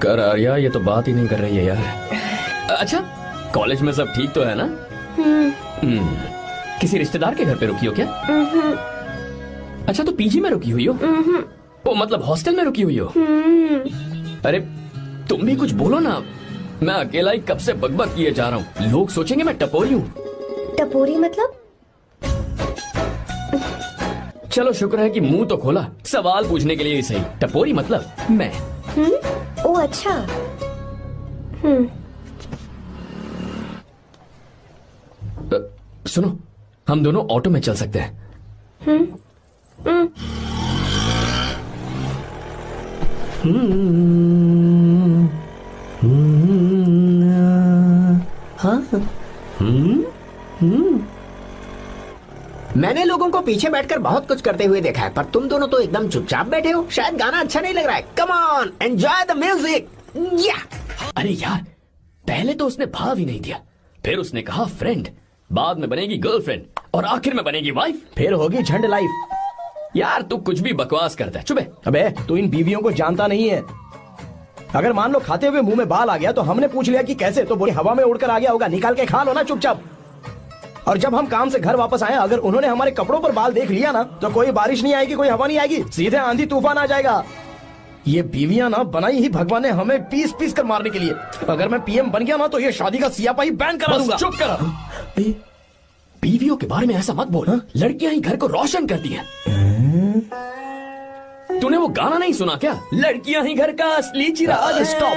कर आर्या, ये तो बात ही नहीं कर रही है यार। अच्छा, कॉलेज में सब ठीक तो है ना? किसी रिश्तेदार के घर पे रुकी हो क्या? अच्छा, तो पीजी में रुकी हुई हो? वो मतलब हॉस्टल में रुकी हुई हो? अरे तुम भी कुछ बोलो ना। मैं अकेला ही कब से बकबक किए जा रहा हूँ। लोग सोचेंगे मैं टपोरी हूँ। टपोरी मतलब? चलो शुक्र है कि मुंह तो खोला, सवाल पूछने के लिए ही सही। टपोरी मतलब मैं। ओ अच्छा। सुनो, हम दोनों ऑटो में चल सकते हैं। मैंने लोगों को पीछे बैठकर बहुत कुछ करते हुए देखा है, पर तुम दोनों तो एकदम चुपचाप बैठे हो। शायद गाना अच्छा नहीं लग रहा है। Come on, enjoy the music. अरे यार, पहले तो उसने भाव ही नहीं दिया, फिर उसने कहा फ्रेंड, बाद में बनेगी गर्लफ्रेंड और आखिर में बनेगी वाइफ, फिर होगी झंड लाइफ। यार तू कुछ भी बकवास करता है। चुप है। अबे तू इन बीवियों को जानता नहीं है। अगर मान लो खाते हुए मुंह में बाल आ गया तो हमने पूछ लिया कि कैसे, तो बोली हवा में उड़कर आ गया होगा। निकाल के खा लो ना चुपचाप। और जब हम काम से घर वापस आए, अगर उन्होंने हमारे कपड़ों पर बाल देख लिया ना, तो कोई बारिश नहीं आएगी, कोई हवा नहीं आएगी, सीधे आंधी तूफान आ जाएगा। ये बीवियां ना बनाई ही भगवान ने हमें पीस पीस कर मारने के लिए। अगर मैं पीएम बन गया ना, तो ये शादी का सियापाही बैन करा दूंगा। चुप कर। बीवियों के बारे में ऐसा मत बोल। लड़कियां ही घर को रोशन करती हैं। तूने वो गाना नहीं सुना क्या? लड़कियां ही घर का असली चिराग। स्टॉप।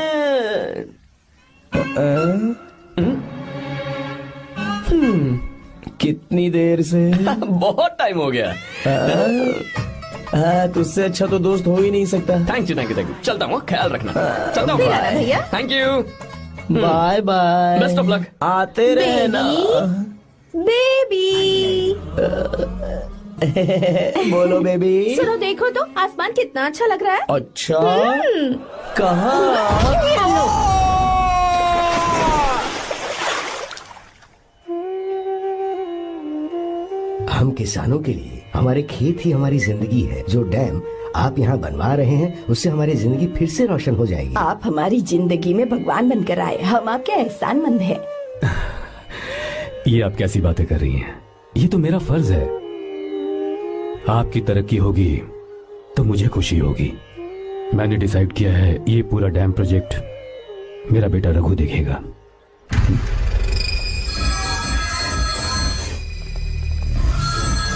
कितनी देर से? बहुत टाइम हो गया। तुझसे अच्छा तो दोस्त हो ही नहीं सकता। Thank you thank you thank you. चलता हूँ, ख्याल रखना। चलता हूँ भैया। Thank you. Bye bye. Best of luck. आते रहना। बेबी। बोलो बेबी। सुनो, देखो तो आसमान कितना अच्छा लग रहा है। अच्छा, कहाँ? हम किसानों के लिए हमारे खेत ही हमारी जिंदगी है। जो डैम आप यहाँ बनवा रहे हैं, उससे हमारी जिंदगी फिर से रोशन हो जाएगी। आप हमारी जिंदगी में भगवान बनकर आए, हम आपके एहसानमंद हैं। ये आप कैसी बातें कर रही हैं? ये तो मेरा फर्ज है। आपकी तरक्की होगी तो मुझे खुशी होगी। मैंने डिसाइड किया है, ये पूरा डैम प्रोजेक्ट मेरा बेटा रघु देखेगा।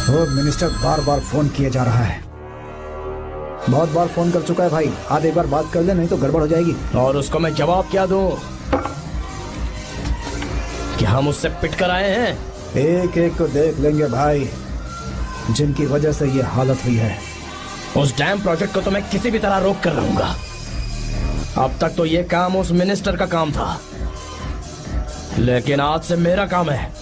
होम मिनिस्टर बार बार फोन किया जा रहा है। बहुत बार फोन कर चुका है भाई। आज एक बार बात कर ले, नहीं तो गड़बड़ हो जाएगी। और उसको मैं जवाब क्या दूं कि हम उससे पिट कर आए हैं? एक एक को देख लेंगे भाई, जिनकी वजह से ये हालत हुई है। उस डैम प्रोजेक्ट को तो मैं किसी भी तरह रोक कर रहूंगा। अब तक तो ये काम उस मिनिस्टर का काम था, लेकिन आज से मेरा काम है।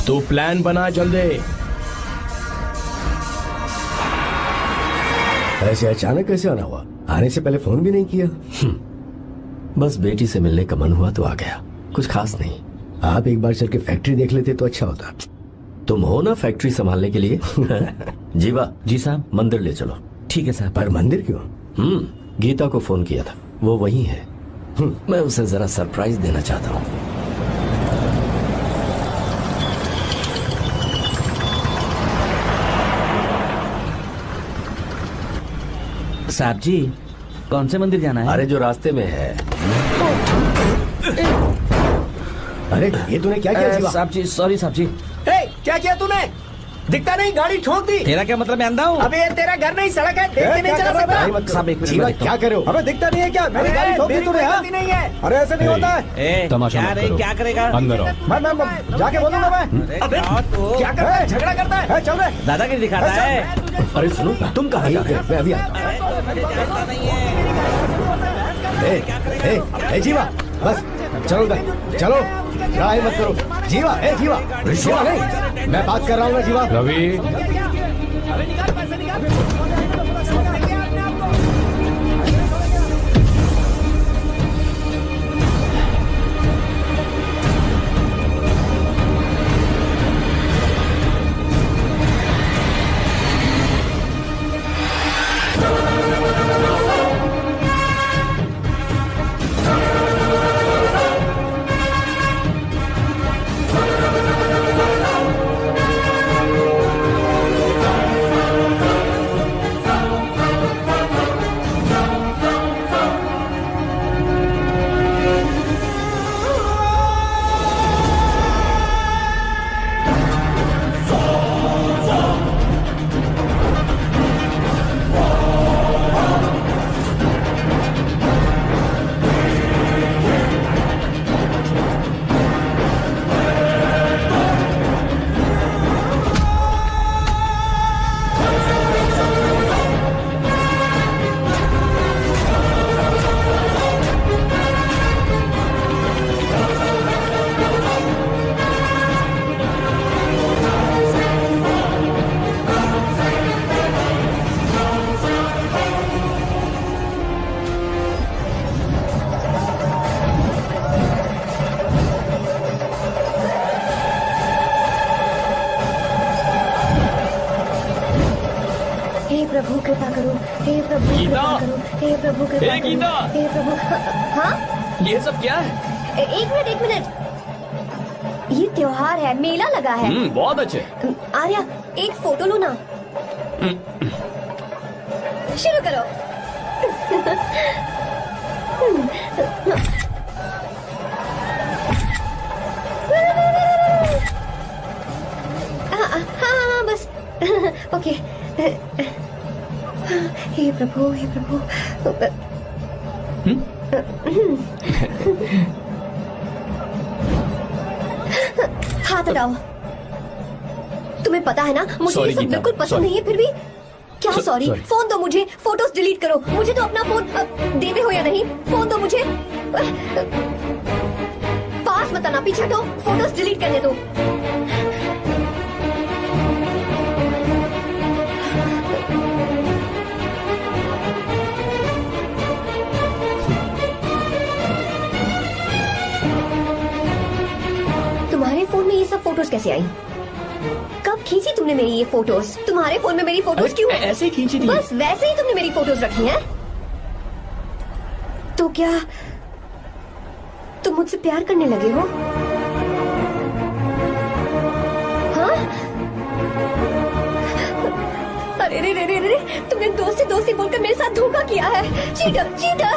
तू प्लान बना जल्दी। ऐसे अचानक कैसे आना हुआ? आने से पहले फोन भी नहीं किया। बस बेटी से मिलने का मन हुआ तो आ गया, कुछ खास नहीं। आप एक बार चल के फैक्ट्री देख लेते तो अच्छा होता। तुम हो ना फैक्ट्री संभालने के लिए। जीवा। जी साहब। मंदिर ले चलो। ठीक है साहब। पर मंदिर क्यों? गीता को फोन किया था, वो वही है। मैं उसे जरा सरप्राइज देना चाहता हूँ। साहब जी, कौन से मंदिर जाना है? अरे जो रास्ते में है। अरे ये तूने क्या किया जीवा? साहब जी, सॉरी साहब जी। क्या किया तूने? दिखता नहीं, गाड़ी ठोक दी। तेरा क्या मतलब? मैं अंधा हूँ? अबे ये तेरा घर नहीं, सड़क है, देख के नहीं चला सकता। साहब एक जीवा क्या करे हो? अबे दिखता नहीं है क्या? मेरी गाड़ी ठोक दी तूने। हाँ? नहीं है। अरे ऐसे नहीं होता है। तमाशा क्या मत नहीं, करो। क्या करेगा? अंदर आओ। मैं जाके बोलूंगा मैं। अबे क्या करता है? झगड़ा करता है? चल रहे दादागिरी दिखाता है। अरे सुनो, तुम कहाँ जा रहे हो? मैं अभी आता हूँ। जीवा बस चलो उधर, चलो लड़ाई मत करो। जीवा जीवा जीवा नहीं, मैं बात कर रहा हूँ ना जीवा। रवि, प्रभु कृपा करो, हे प्रभु गीता! कृपा करो, हे प्रभु कृपा हे करो, गीता! हे प्रभु। हाँ ये सब क्या है? एक मिनट ये त्योहार है, मेला लगा है। बहुत अच्छे। आर्या, एक फोटो लो ना। शुरू करो। हाँ बस। ओके। हे प्रभु, हे प्रभु। हाथ हटाओ। तुम्हें पता है ना, मुझे ये सब बिल्कुल पसंद नहीं है, फिर भी क्या सॉरी? फोन दो मुझे, फोटोज डिलीट करो। मुझे तो अपना फोन देते हो या नहीं? फोन दो मुझे। पास मत आना, पीछे हटो, फोटोज डिलीट करने दो। तुम्हारे फोन में ये सब फोटोज कैसे आई? कब खींची तुमने मेरी ये फोटोज? तुम्हारे फोन में मेरी फोटोज क्यों? ऐसे ही खींची थी। बस वैसे ही तुमने मेरी फोटोज रखी हैं? तो क्या तुम मुझसे प्यार करने लगे हो? हाँ? अरे रे रे रे रे, तुमने दोस्ती दोस्ती बोलकर मेरे साथ धोखा किया है। Cheater, cheater!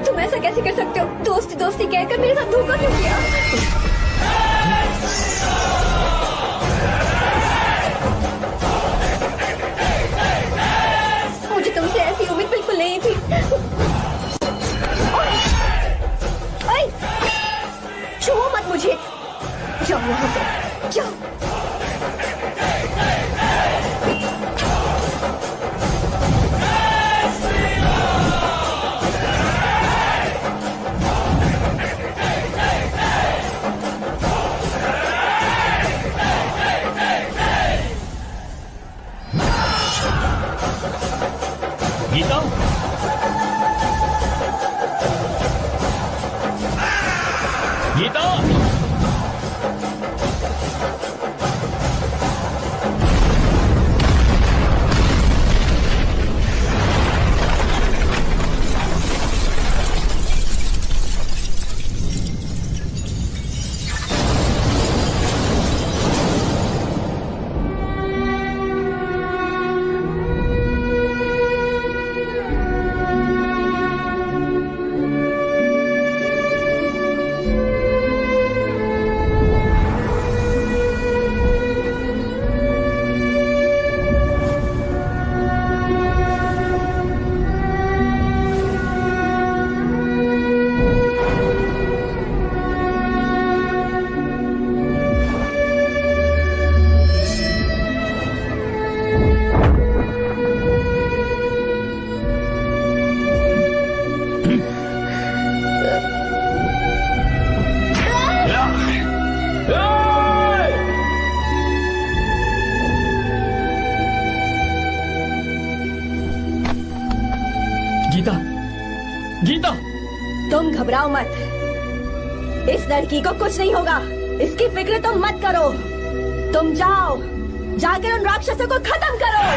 तुम ऐसा कैसे कर सकते हो? दोस्ती दोस्ती कहकर मेरे साथ धोखा क्यों किया? मुझे तुमसे ऐसी उम्मीद बिल्कुल नहीं थी। ओए! छुओ मत मुझे। जाओ यहाँ से, जाओ। गीता, गीता, गीता, गीता, तुम घबराओ मत। इस लड़की को कुछ नहीं होगा, इसकी फिक्र तुम मत करो। तुम जाओ, जाकर उन राक्षसों को खत्म करो।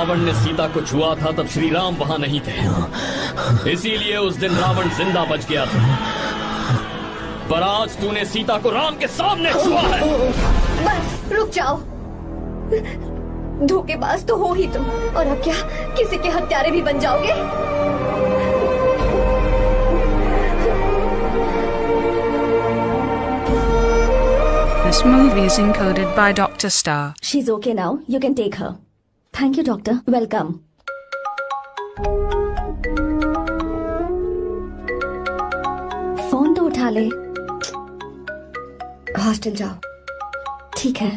रावण ने सीता को छुआ था तब श्री राम वहां नहीं थे, इसीलिए उस दिन रावण जिंदा बच गया था। पर आज तूने सीता को राम के सामने छुआ है। बस रुक जाओ, धोखेबाज तो हो ही तुम, और अब क्या किसी के हत्यारे भी बन जाओगे? This movie is encoded by Dr. Star. She's okay now. You can take her. Thank you, doctor. Welcome. Phone तो उठा ले। हॉस्टल जाओ। ठीक है।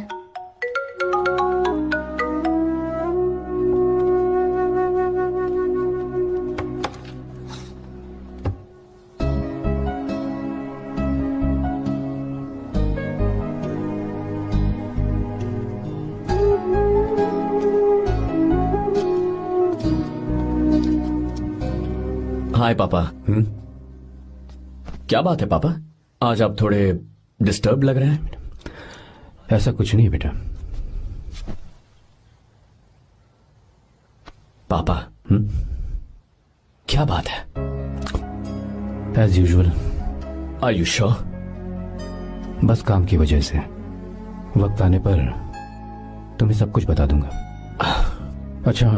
हाय पापा। क्या बात है पापा, आज आप थोड़े डिस्टर्ब लग रहे हैं। ऐसा कुछ नहीं बेटा। पापा क्या बात है? As usual. Are you sure? बस काम की वजह से। वक्त आने पर तुम्हें सब कुछ बता दूंगा। अच्छा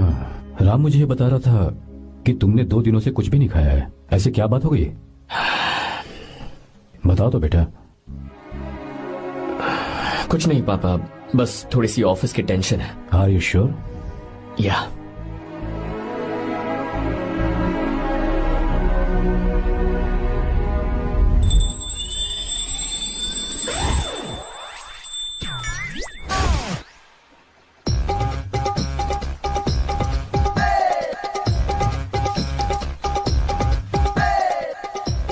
राम मुझे ये बता रहा था कि तुमने 2 दिनों से कुछ भी नहीं खाया है, ऐसे क्या बात हो गई? बताओ तो बेटा। कुछ नहीं पापा, बस थोड़ी सी ऑफिस की टेंशन है। Are you sure? या।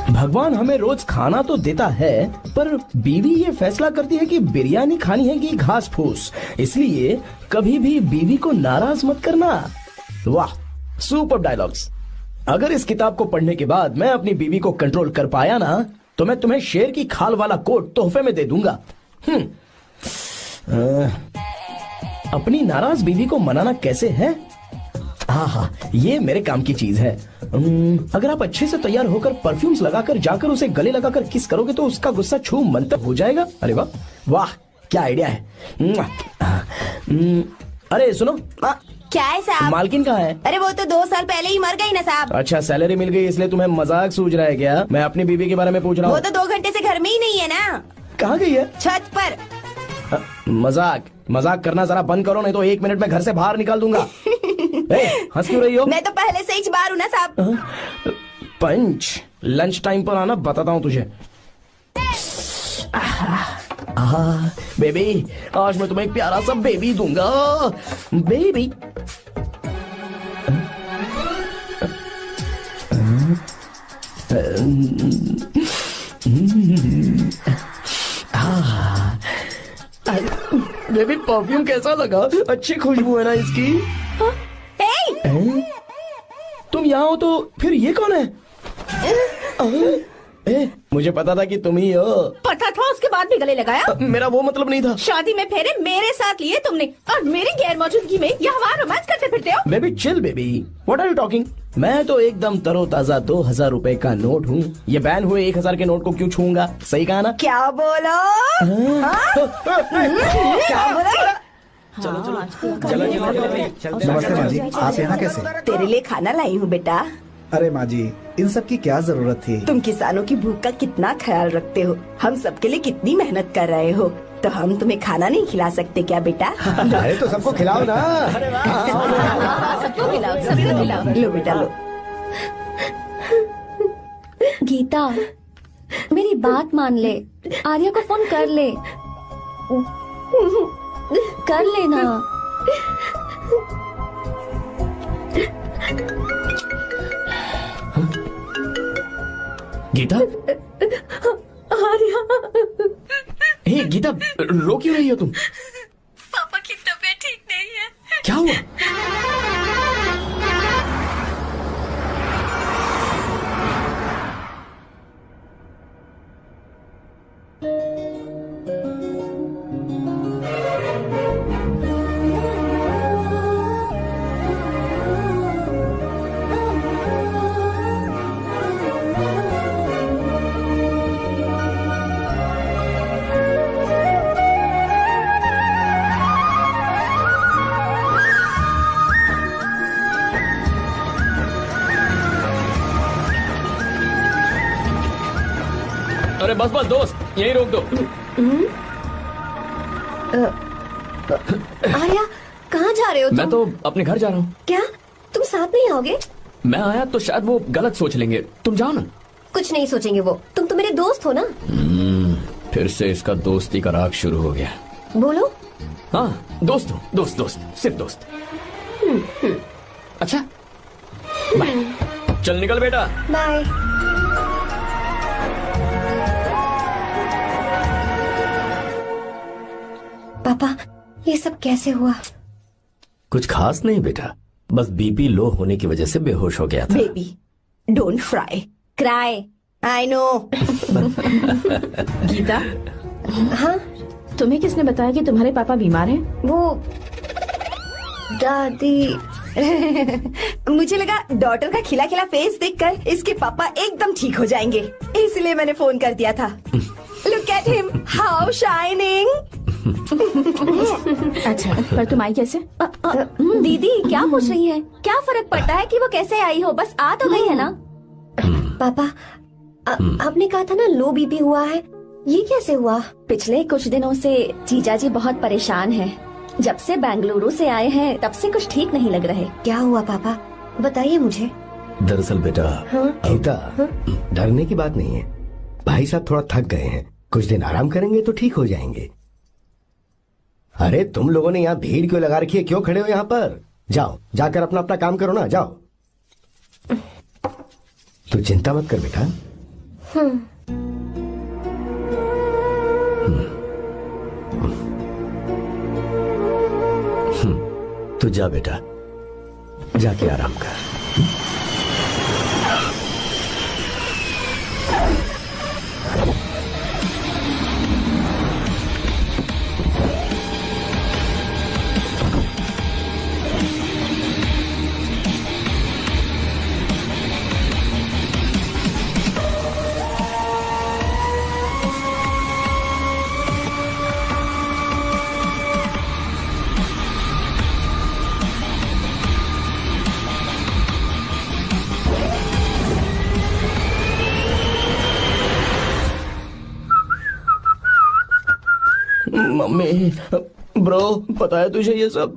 भगवान हमें रोज खाना तो देता है, पर बीवी ये फैसला करती है कि बिरयानी खानी है कि घास फूस। इसलिए कभी भी बीवी को नाराज मत करना। वाह, सुपर डायलॉग्स। अगर इस किताब को पढ़ने के बाद मैं अपनी बीवी को कंट्रोल कर पाया ना, तो मैं तुम्हें शेर की खाल वाला कोट तोहफे में दे दूंगा। अपनी नाराज बीवी को मनाना कैसे है? हाँ, ये मेरे काम की चीज है। अगर आप अच्छे से तैयार होकर परफ्यूम्स लगाकर जाकर उसे गले लगाकर किस करोगे तो उसका गुस्सा छू मंतर हो जाएगा। अरे वाह वाह, क्या आइडिया है। अरे सुनो। क्या है साहब? मालकिन कहाँ है? अरे वो तो 2 साल पहले ही मर गई ना साहब। अच्छा, सैलरी मिल गई इसलिए तुम्हें मजाक सूझ रहा है क्या? मैं अपनी बीवी के बारे में पूछ रहा हूँ। वो तो 2 घंटे से घर में ही नहीं है ना। कहाँ गई है? छत पर। मजाक करना जरा बंद करो, नहीं तो 1 मिनट में घर से बाहर निकाल दूंगा। हंस क्यों रही हो? मैं तो पहले से ही बाहर हूँ ना साहब। पंच, लंच टाइम पर आना, बताता हूँ तुझे। बेबी, आज मैं तुम्हें एक प्यारा सा बेबी दूंगा। बेबी बेबी, परफ्यूम कैसा लगा? अच्छी खुशबू है ना इसकी? तुम यहाँ हो तो फिर ये कौन है? मुझे पता था कि तुम ही हो। पता था, उसके बाद भी गले लगाया? मेरा वो मतलब नहीं था। शादी में फेरे मेरे साथ लिए तुमने, और मेरी गैर मौजूदगी में यहाँ वहाँ रोमांस करते फिरते हो। Baby chill baby, what are you talking? मैं तो एकदम तरोताजा 2000 रुपए का नोट हूँ। ये बैन हुए 1000 के नोट को क्यों छूऊंगा? सही कहा ना? क्या बोलो? क्या बोला? चलो। नमस्ते माँ जी, आप यहाँ कैसे? तेरे लिए खाना लाई हूँ बेटा। अरे माँ जी, इन सब की क्या जरूरत थी? तुम किसानों की भूख का कितना ख्याल रखते हो, हम सबके लिए कितनी मेहनत कर रहे हो, तो हम तुम्हें खाना नहीं खिला सकते क्या बेटा? अरे तो सबको खिलाओ ना। सबको खिलाओ। लो बेटा लो। गीता, मेरी बात मान ले, आर्या को फोन कर ले। कर लेना। गीता? आर्या। हे गीता, रो क्यों रही हो तुम? पापा की तबीयत ठीक नहीं है। क्या हुआ? बस बस दोस्त यहीं रोक दो। आर्या कहाँ जा रहे हो तुम? मैं तो अपने घर जा रहा हूँ। क्या तुम साथ नहीं आओगे? मैं आया तो शायद वो गलत सोच लेंगे, तुम जाओ ना। कुछ नहीं सोचेंगे वो, तुम तो मेरे दोस्त हो ना। फिर से इसका दोस्ती का राग शुरू हो गया। बोलो। हाँ दोस्त हो, दोस्त दोस्त सिर्फ दोस्त। अच्छा बाय, चल निकल बेटा। बाय। पापा ये सब कैसे हुआ? कुछ खास नहीं बेटा, बस बीपी लो होने की वजह से बेहोश हो गया था। Baby don't fry cry, I know. Geeta, हाँ तुम्हें किसने बताया कि तुम्हारे पापा बीमार हैं? वो दादी। मुझे लगा डॉटर का खिला खिला फेस देखकर इसके पापा एकदम ठीक हो जाएंगे, इसलिए मैंने फोन कर दिया था। Look at him, how shining. अच्छा पर तुम आई कैसे? दीदी क्या पूछ रही है? क्या फर्क पड़ता है कि वो कैसे आई हो, बस आ तो गई है ना। पापा आपने कहा था ना लो बीपी हुआ है, ये कैसे हुआ? पिछले कुछ दिनों से जीजा जी बहुत परेशान हैं। जब से बेंगलुरु से आए हैं तब से कुछ ठीक नहीं लग रहे। क्या हुआ पापा, बताइए मुझे। दरअसल बेटा गीता, डरने की बात नहीं है। भाई साहब थोड़ा थक गए हैं, कुछ दिन आराम करेंगे तो ठीक हो जाएंगे। अरे तुम लोगों ने यहाँ भीड़ क्यों लगा रखी है, क्यों खड़े हो यहाँ पर? जाओ जाकर अपना अपना काम करो ना, जाओ। तू चिंता मत कर बेटा। तू जा बेटा, जाके आराम कर। मम्मी, ब्रो पता है तुझे ये सब?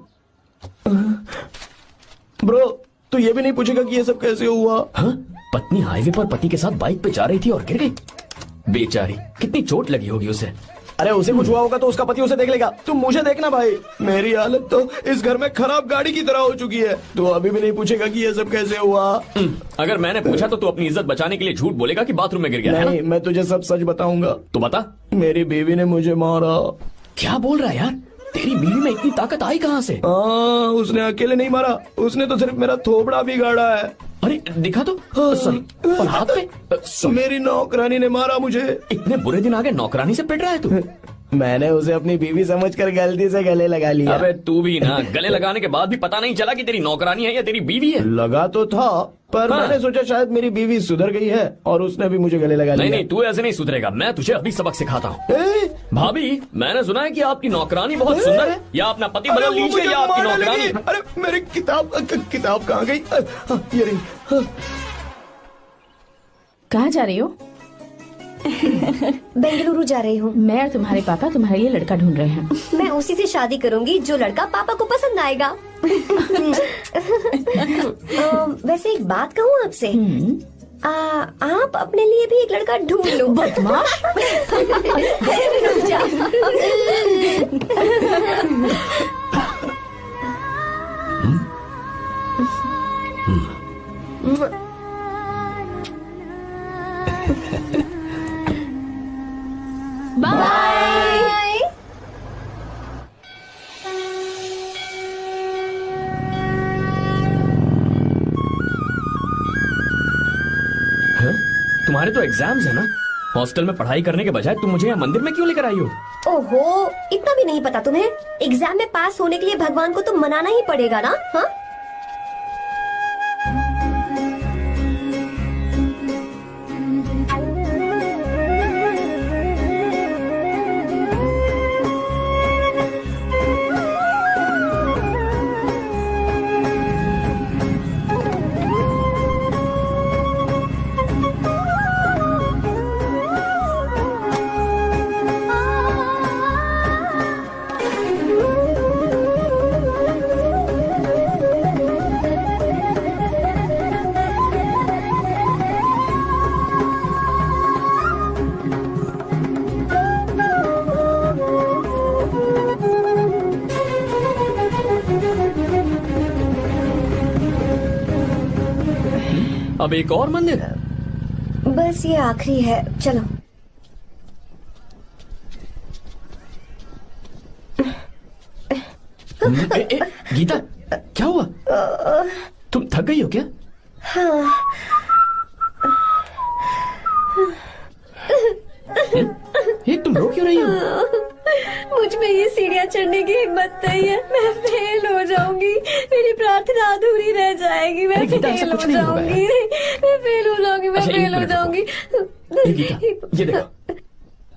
ब्रो तू ये भी नहीं पूछेगा कि ये सब कैसे हुआ? हाँ? पत्नी हाईवे पर पति के साथ बाइक पे जा रही थी और गिर गई। बेचारी, कितनी चोट लगी होगी उसे। अरे उसे कुछ हुआ होगा तो उसका पति उसे देख लेगा, तुम मुझे देखना भाई। मेरी हालत तो इस घर में खराब गाड़ी की तरह हो चुकी है। तू अभी भी नहीं पूछेगा कि ये सब कैसे हुआ? अगर मैंने पूछा तो तू अपनी इज्जत बचाने के लिए झूठ बोलेगा कि बाथरूम में गिर गया। नहीं, मैं तुझे सब सच बताऊंगा। तो बता। मेरी बीवी ने मुझे मारा। क्या बोल रहा है यार? तेरी बीवी में इतनी ताकत आई कहाँ से? उसने अकेले नहीं मारा, उसने तो सिर्फ मेरा थोबड़ा बिगाड़ा है। अरे दिखा तो। सॉरी, और हाथ पे? मेरी नौकरानी ने मारा मुझे। इतने बुरे दिन आ गए, नौकरानी से पिट रहा है तू? मैंने उसे अपनी बीवी समझकर गलती से गले लगा लिया। अबे तू भी ना, गले लगाने के बाद भी पता नहीं चला कि तेरी नौकरानी है या तेरी बीवी है। लगा तो था, पर मैंने सोचा शायद मेरी बीवी सुधर गई है और उसने भी मुझे गले लगा लिया। नहीं, तू ऐसे नहीं सुधरेगा, मैं तुझे अभी सबक सिखाता हूँ। भाभी, मैंने सुना है कि आपकी नौकरानी बहुत सुंदर है, या अपना पति बदल लीजिए या आपकी नौकरानी। अरे मेरी किताब कहाँ गई? ये रही। कहाँ जा रही हो? बेंगलुरु जा रही हूँ। मैं और तुम्हारे पापा तुम्हारे लिए लड़का ढूंढ रहे हैं। मैं उसी से शादी करूंगी जो लड़का पापा को पसंद आएगा। वैसे एक बात कहूँ आपसे, आप अपने लिए भी एक लड़का ढूंढ लो। बदमाश। बाय। तुम्हारे तो एग्जाम्स है ना? हॉस्टल में पढ़ाई करने के बजाय तुम मुझे यहाँ मंदिर में क्यों लेकर आई हो? ओहो, इतना भी नहीं पता तुम्हें? एग्जाम में पास होने के लिए भगवान को तो मनाना ही पड़ेगा ना। हाँ, अब एक और मंदिर? बस ये आखिरी है, चलो। गीता, क्या हुआ? तुम थक गई हो क्या? हाँ। ये तुम रो क्यों रही हो? मुझ में ये सीढ़ियाँ चढ़ने की हिम्मत नहीं है। मैं फेल हो जाऊंगी, मेरी प्रार्थना अधूरी रह जाएगी। मैं फेल हो जाऊंगी, मैं फेल हो जाऊंगी, मैं फेल हो जाऊंगी। गीता, ये देखो,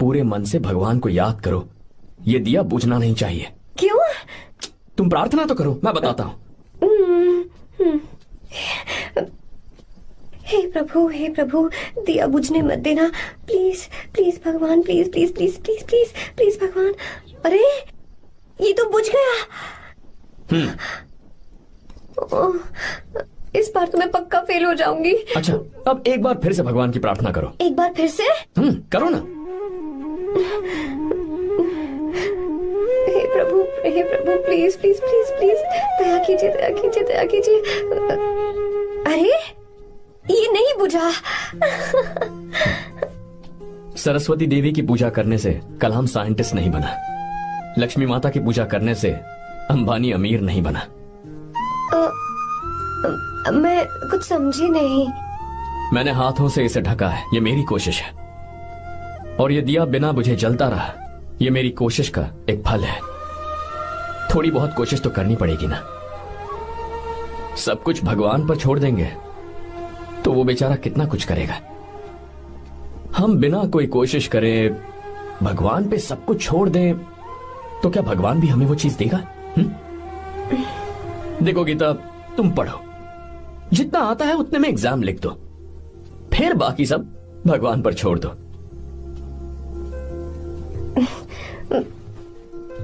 पूरे मन से भगवान को याद करो। ये दिया बुझना नहीं चाहिए। क्यों? तुम प्रार्थना तो करो, मैं बताता हूँ। हे प्रभु, दिया बुझने मत देना, प्लीज प्लीज भगवान, please please please please please please भगवान। अरे ये तो बुझ गया। इस बार तो मैं पक्का फेल हो जाऊंगी। अच्छा, अब एक बार फिर से भगवान की प्रार्थना करो। एक बार फिर से? करो ना। हे प्रभु, प्लीज प्लीज प्लीज प्लीज दया कीजिए, दया कीजिए, दया कीजिए। अरे ये नहीं बुझा। सरस्वती देवी की पूजा करने से कलाम साइंटिस्ट नहीं बना। लक्ष्मी माता की पूजा करने से अंबानी अमीर नहीं बना। मैं कुछ समझी नहीं। मैंने हाथों से इसे ढका है, ये मेरी कोशिश है। और ये दिया बिना बुझे जलता रहा, ये मेरी कोशिश का एक फल है। थोड़ी बहुत कोशिश तो करनी पड़ेगी ना। सब कुछ भगवान पर छोड़ देंगे तो वो बेचारा कितना कुछ करेगा। हम बिना कोई कोशिश करे भगवान पे सब कुछ छोड़ दें तो क्या भगवान भी हमें वो चीज देगा? देखो गीता, तुम पढ़ो, जितना आता है उतने में एग्जाम लिख दो, फिर बाकी सब भगवान पर छोड़ दो।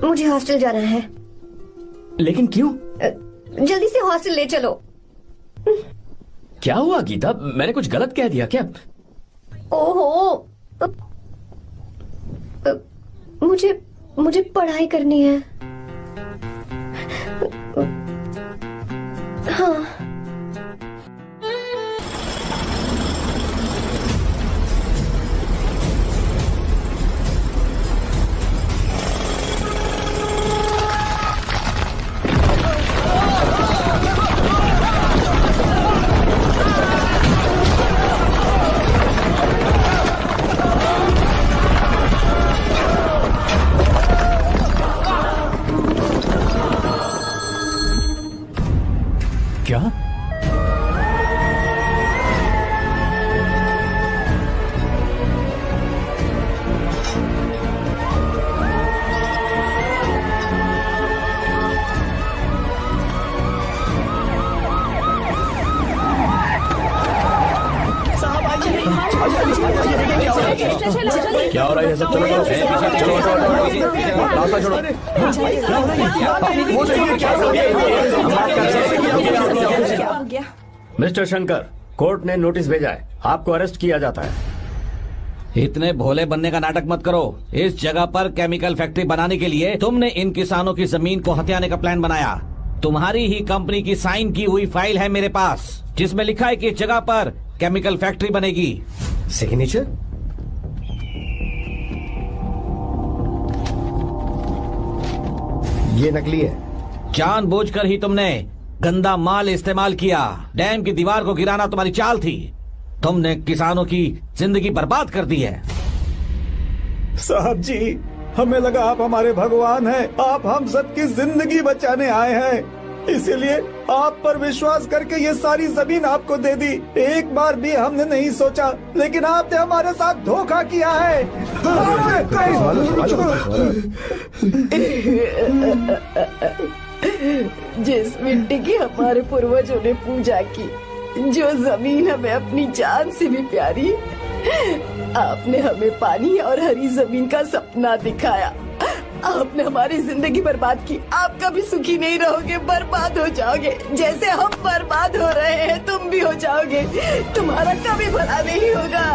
मुझे हॉस्टल जाना है। लेकिन क्यों? जल्दी से हॉस्टल ले चलो। क्या हुआ गीता, मैंने कुछ गलत कह दिया क्या? ओहो, मुझे पढ़ाई करनी है। हाँ। क्या? क्या हो रहा है सब? चलो मिस्टर शंकर, कोर्ट ने नोटिस भेजा है, आपको अरेस्ट किया जाता है। इतने भोले बनने का नाटक मत करो। इस जगह पर केमिकल फैक्ट्री बनाने के लिए तुमने इन किसानों की जमीन को हथियाने का प्लान बनाया। तुम्हारी ही कंपनी की साइन की हुई फाइल है मेरे पास, जिसमें लिखा है कि इस जगह पर केमिकल फैक्ट्री बनेगी। सिग्नेचर? ये नकली है। जानबूझकर ही तुमने गंदा माल इस्तेमाल किया। डैम की दीवार को गिराना तुम्हारी चाल थी। तुमने किसानों की जिंदगी बर्बाद कर दी है। साहब जी, हमें लगा आप हमारे भगवान हैं, आप हम सबकी जिंदगी बचाने आए हैं, इसीलिए आप पर विश्वास करके ये सारी जमीन आपको दे दी। एक बार भी हमने नहीं सोचा, लेकिन आपने हमारे साथ धोखा किया है। जिस मिट्टी की हमारे पूर्वजों ने पूजा की, जो जमीन हमें अपनी जान से भी प्यारी, आपने हमें पानी और हरी जमीन का सपना दिखाया। आपने हमारी जिंदगी बर्बाद की। आप कभी सुखी नहीं रहोगे, बर्बाद हो जाओगे। जैसे हम बर्बाद हो रहे हैं तुम भी हो जाओगे। तुम्हारा कभी भला नहीं होगा।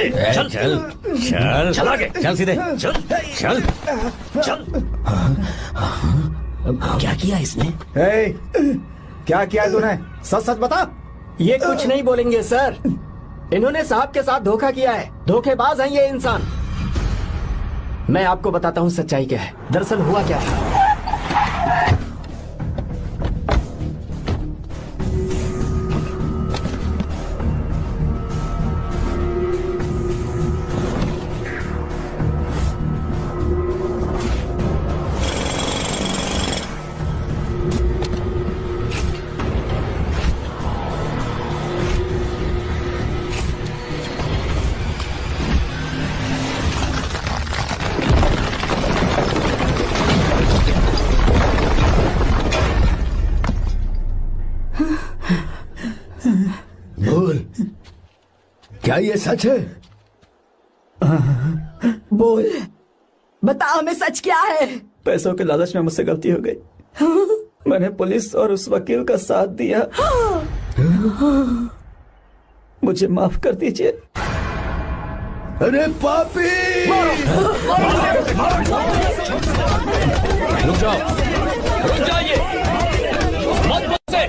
चल चल चल चल आगे। चल सीधे चल चल चल। क्या किया इसने? क्या किया तूने? सच सच बता। ये कुछ नहीं बोलेंगे सर। इन्होंने साहब के साथ धोखा किया है। धोखेबाज हैं ये इंसान। मैं आपको बताता हूँ सच्चाई क्या है। दरअसल हुआ क्या है। बोल, क्या ये सच है? बोल, बता हमें सच क्या है। पैसों के लालच में मुझसे गलती हो गई। मैंने पुलिस और उस वकील का साथ दिया। मुझे माफ कर दीजिए। अरे पापी! रुक जाओ, रुक जाइए, मत बसे।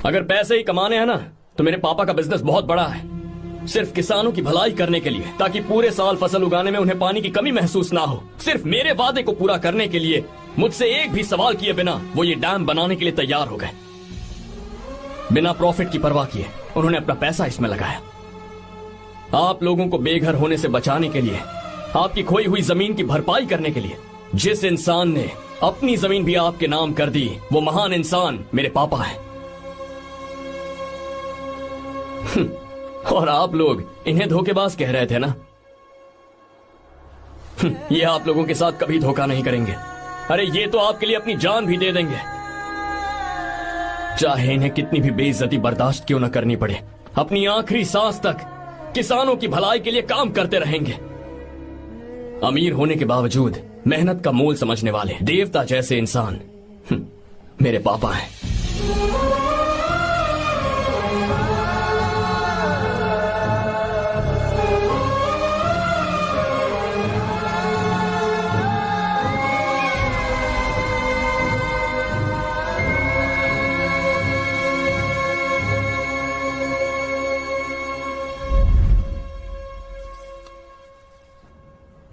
अगर पैसे ही कमाने हैं ना, तो मेरे पापा का बिजनेस बहुत बड़ा है। सिर्फ किसानों की भलाई करने के लिए, ताकि पूरे साल फसल उगाने में उन्हें पानी की कमी महसूस ना हो। सिर्फ मेरे वादे को पूरा करने के लिए मुझसे एक भी सवाल किए बिना वो ये डैम बनाने के लिए तैयार हो गए। बिना प्रॉफिट की परवाह किए उन्होंने अपना पैसा इसमें लगाया। आप लोगों को बेघर होने से बचाने के लिए, आपकी खोई हुई जमीन की भरपाई करने के लिए। जिस इंसान ने अपनी जमीन भी आपके नाम कर दी, वो महान इंसान मेरे पापा है। और आप लोग इन्हें धोखेबाज कह रहे थे ना? ये आप लोगों के साथ कभी धोखा नहीं करेंगे। अरे ये तो आपके लिए अपनी जान भी दे देंगे, चाहे इन्हें कितनी भी बेइज्जती बर्दाश्त क्यों न करनी पड़े। अपनी आखिरी सांस तक किसानों की भलाई के लिए काम करते रहेंगे। अमीर होने के बावजूद मेहनत का मोल समझने वाले देवता जैसे इंसान मेरे पापा हैं।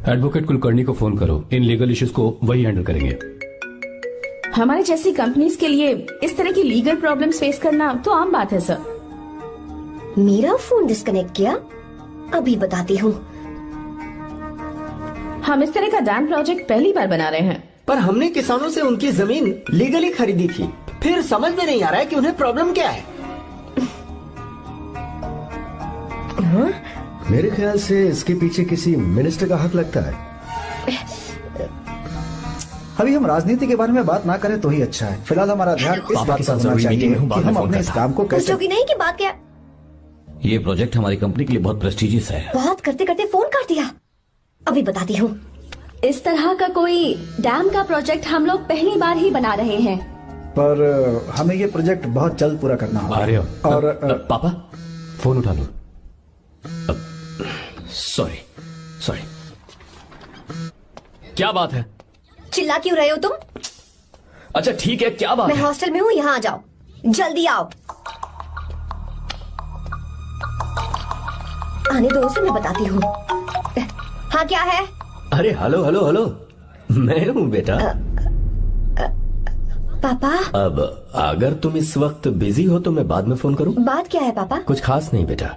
एडवोकेट कुलकर्णी को फोन करो। इन लीगल इश्यूज को वही हैंडल करेंगे। हमारे जैसी कंपनीज के लिए इस तरह की लीगल प्रॉब्लम्स फेस करना तो आम बात है सर। मेरा फोन डिस्कनेक्ट किया? अभी बताती हूँ। हम इस तरह का डैम प्रोजेक्ट पहली बार बना रहे हैं। पर हमने किसानों से उनकी जमीन लीगली खरीदी थी। फिर समझ में नहीं आ रहा है कि उन्हें प्रॉब्लम क्या है। हाँ? मेरे ख्याल से इसके पीछे किसी मिनिस्टर का हक लगता है। अभी हम राजनीति के बारे में बात ना करें तो ही अच्छा है। फिलहाल हमारा ध्यान इस बात पर होना चाहिए कि हम अपने इस काम को कैसे। पूछोगी नहीं कि बात क्या? ये प्रोजेक्ट हमारी कंपनी के लिए बहुत प्रेस्टिजियस है। बात करते करते फोन कर दिया। अभी बताती हूँ। इस तरह का कोई डैम का प्रोजेक्ट हम लोग पहली बार ही बना रहे हैं। पर हमें ये प्रोजेक्ट बहुत जल्द पूरा करना होगा। और पापा फोन उठा लो। सॉरी सॉरी, क्या बात है? चिल्ला क्यों रहे हो तुम? अच्छा ठीक है, क्या बात मैं है? हॉस्टल में हूँ, यहाँ आ जाओ, जल्दी आओ। आने दो उसे, मैं बताती हूँ। हाँ क्या है? अरे हेलो हेलो हेलो, मैं हूँ बेटा। पापा। अब अगर तुम इस वक्त बिजी हो तो मैं बाद में फोन करूँ? बात क्या है पापा? कुछ खास नहीं बेटा,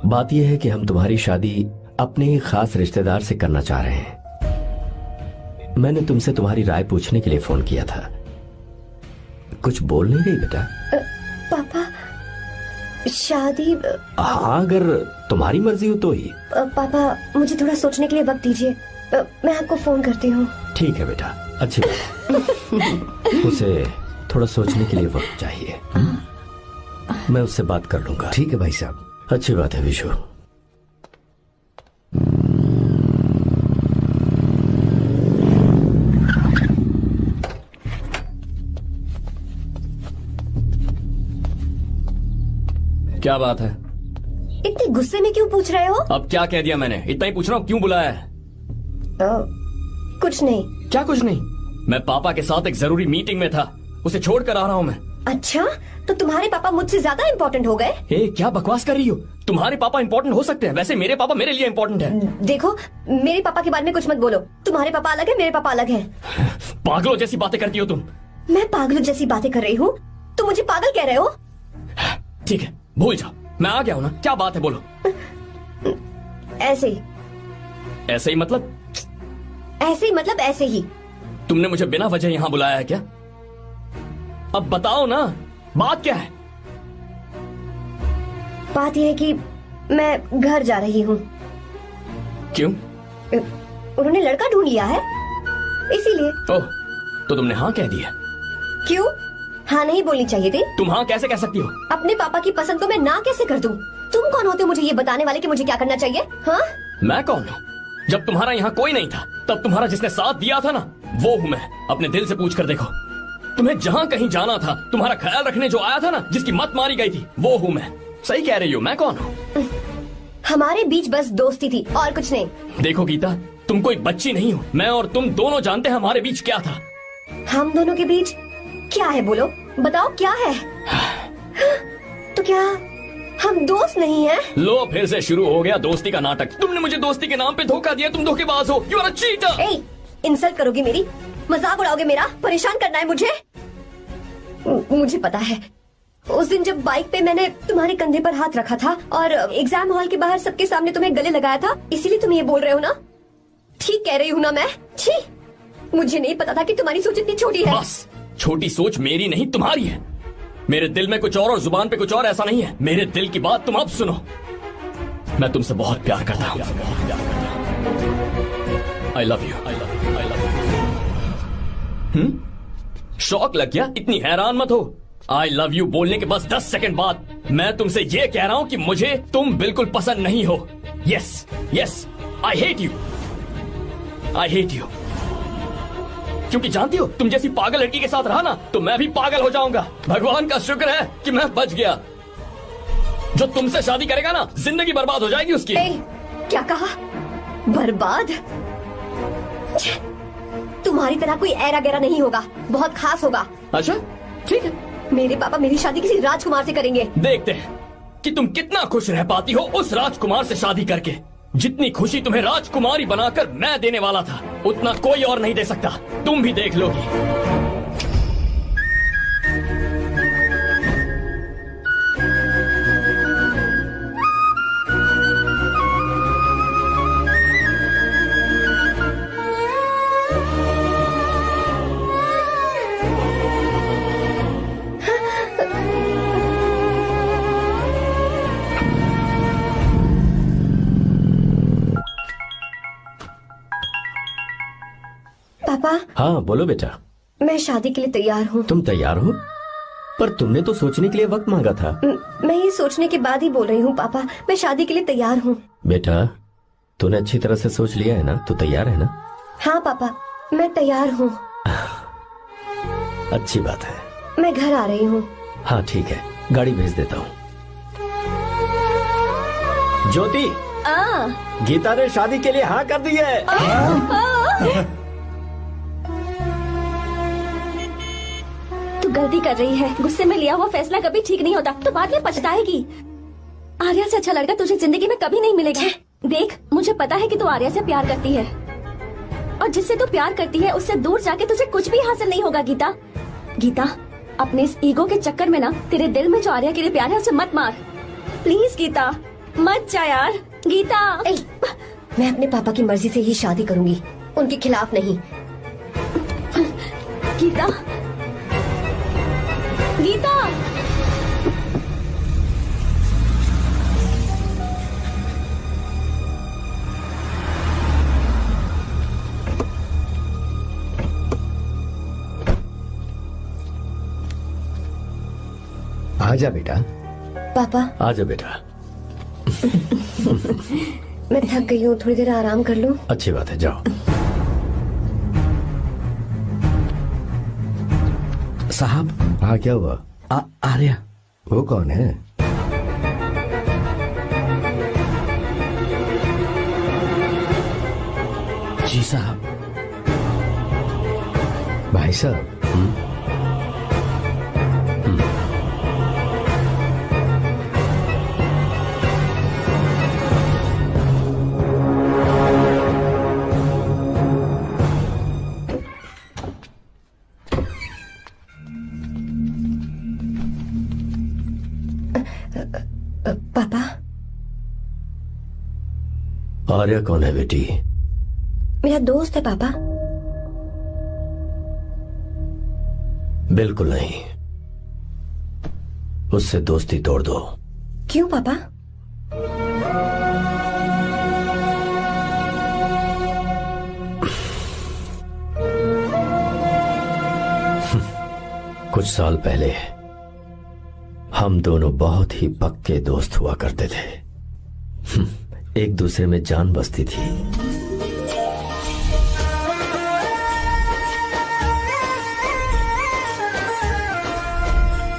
बात यह है कि हम तुम्हारी शादी अपने ही खास रिश्तेदार से करना चाह रहे हैं। मैंने तुमसे तुम्हारी राय पूछने के लिए फोन किया था। कुछ बोल नहीं रही बेटा? पापा शादी। हाँ अगर तुम्हारी मर्जी हो तो ही। पापा मुझे थोड़ा सोचने के लिए वक्त दीजिए, मैं आपको फोन करती हूँ। ठीक है बेटा, अच्छी बात। उसे थोड़ा सोचने के लिए वक्त चाहिए। मैं उससे बात कर लूंगा। ठीक है भाई साहब। अच्छी बात है विशु। क्या बात है? इतने गुस्से में क्यों पूछ रहे हो? अब क्या कह दिया मैंने? इतना ही पूछ रहा हूँ, क्यों बुलाया है? कुछ नहीं। क्या कुछ नहीं? मैं पापा के साथ एक जरूरी मीटिंग में था, उसे छोड़ कर आ रहा हूँ मैं। अच्छा, तो तुम्हारे पापा मुझसे ज्यादा इम्पोर्टेंट हो गए? क्या बकवास कर रही हो? तुम्हारे पापा इम्पोर्टेंट हो सकते हैं, वैसे मेरे पापा मेरे लिए इम्पोर्टेंट है। देखो, मेरे पापा के बारे में कुछ मत बोलो। तुम्हारे पापा अलग है, मेरे पापा अलग है। पागलों जैसी बातें करती हो तुम। मैं पागलों जैसी बातें कर रही हूँ? तुम मुझे पागल कह रहे हो? ठीक है, भूल जाओ, मैं आ गया हूँ ना। क्या बात है, बोलो। ऐसे ही। ऐसे ही मतलब? ऐसे ही मतलब ऐसे ही। तुमने मुझे बिना वजह यहाँ बुलाया है क्या? अब बताओ ना, बात क्या है? बात यह है कि मैं घर जा रही हूँ। क्यों? उन्होंने लड़का ढूंढ लिया है, इसीलिए। ओह, तो तुमने हाँ कह दिया? क्यों? हाँ नहीं बोलनी चाहिए थी? तुम हाँ कैसे कह सकती हो? अपने पापा की पसंद को मैं ना कैसे कर दूं? तुम कौन होते हो मुझे ये बताने वाले कि मुझे क्या करना चाहिए? हाँ? मैं कौन हूँ? जब तुम्हारा यहाँ कोई नहीं था, तब तुम्हारा जिसने साथ दिया था ना, वो हूँ मैं। अपने दिल से पूछ कर देखो। तुम्हें जहाँ कहीं जाना था, तुम्हारा ख्याल रखने जो आया था ना, जिसकी मत मारी गई थी, वो हूँ मैं। सही कह रही हो, मैं कौन हूँ? हमारे बीच बस दोस्ती थी और कुछ नहीं। देखो गीता, तुम कोई बच्ची नहीं हो। मैं और तुम दोनों जानते हैं हमारे बीच क्या था। हम दोनों के बीच क्या है? बोलो, बताओ क्या है? तो क्या हम दोस्त नहीं हैं? लो, फिर से शुरू हो गया दोस्ती का नाटक। तुमने मुझे दोस्ती के नाम पे धोखा दिया। तुम धोखेबाज हो। You are a cheater. Insult करोगे मेरी? मजाक उड़ाओगे मेरा? परेशान करना है मुझे? मुझे पता है, उस दिन जब बाइक पे मैंने तुम्हारे कंधे पर हाथ रखा था और एग्जाम हॉल के बाहर सबके सामने तुम्हें गले लगाया था, इसीलिए तुम ये बोल रहे हो ना? ठीक कह रही हूँ ना मैं? छी, मुझे नहीं पता था कि तुम्हारी सोच इतनी छोटी है। बस, छोटी सोच मेरी नहीं तुम्हारी है। मेरे दिल में कुछ और जुबान पे कुछ और, ऐसा नहीं है। मेरे दिल की बात तुम अब सुनो। मैं तुमसे बहुत प्यार करता हूँ। I love you. शौक लग गया? इतनी हैरान मत हो। आई लव यू बोलने के बस 10 सेकंड बाद मैं तुमसे ये कह रहा हूँ कि मुझे तुम बिल्कुल पसंद नहीं हो। Yes yes, I hate you. I hate you. क्योंकि जानती हो, तुम जैसी पागल लड़की के साथ रहा ना, तो मैं भी पागल हो जाऊंगा। भगवान का शुक्र है कि मैं बच गया। जो तुमसे शादी करेगा ना, जिंदगी बर्बाद हो जाएगी उसकी। क्या कहा? बर्बाद? तुम्हारी तरह कोई ऐरा गैरा नहीं होगा, बहुत खास होगा। अच्छा, ठीक है। मेरे पापा मेरी शादी किसी राजकुमार से करेंगे। देखते हैं कि तुम कितना खुश रह पाती हो उस राजकुमार से शादी करके। जितनी खुशी तुम्हें राजकुमारी बनाकर मैं देने वाला था, उतना कोई और नहीं दे सकता। तुम भी देख लोगी। पापा। हाँ बोलो बेटा। मैं शादी के लिए तैयार हूँ। तुम तैयार हो? पर तुमने तो सोचने के लिए वक्त मांगा था। मैं ये सोचने के बाद ही बोल रही हूँ पापा, मैं शादी के लिए तैयार हूँ। बेटा, तूने अच्छी तरह से सोच लिया है ना? तू तैयार है ना? हाँ पापा, मैं तैयार हूँ। अच्छी बात है। मैं घर आ रही हूँ। हाँ ठीक है, गाड़ी भेज देता हूँ। ज्योति, गीता ने शादी के लिए हाँ कर दी है। तू गलती कर रही है। गुस्से में लिया हुआ फैसला कभी ठीक नहीं होता, तो बाद में पछताएगी। आर्या से अच्छा लड़का तुझे जिंदगी में कभी नहीं मिलेगा। देख, मुझे पता है कि तू आर्या से प्यार करती है, और जिससे तू प्यार करती है उससे दूर जाके तुझे कुछ भी हासिल नहीं होगा। गीता, गीता, अपने इस ईगो के चक्कर में ना तेरे दिल में जो आर्या के लिए प्यार है उसे मत मार। प्लीज गीता, मत जा यार। गीता, मैं अपने पापा की मर्जी से ही शादी करूंगी, उनके खिलाफ नहीं। गीता, गीता। आजा बेटा। पापा। आजा बेटा। मैं थक गई हूँ, थोड़ी देर आराम कर लूँ। अच्छी बात है, जाओ। साहब। हाँ क्या हुआ? आर्या। वो कौन है? जी साहब। भाई साहब, पापा। आर्या कौन है बेटी? मेरा दोस्त है पापा। बिल्कुल नहीं, उससे दोस्ती तोड़ दो। क्यों पापा? कुछ साल पहले हम दोनों बहुत ही पक्के दोस्त हुआ करते थे। एक दूसरे में जान बसती थी।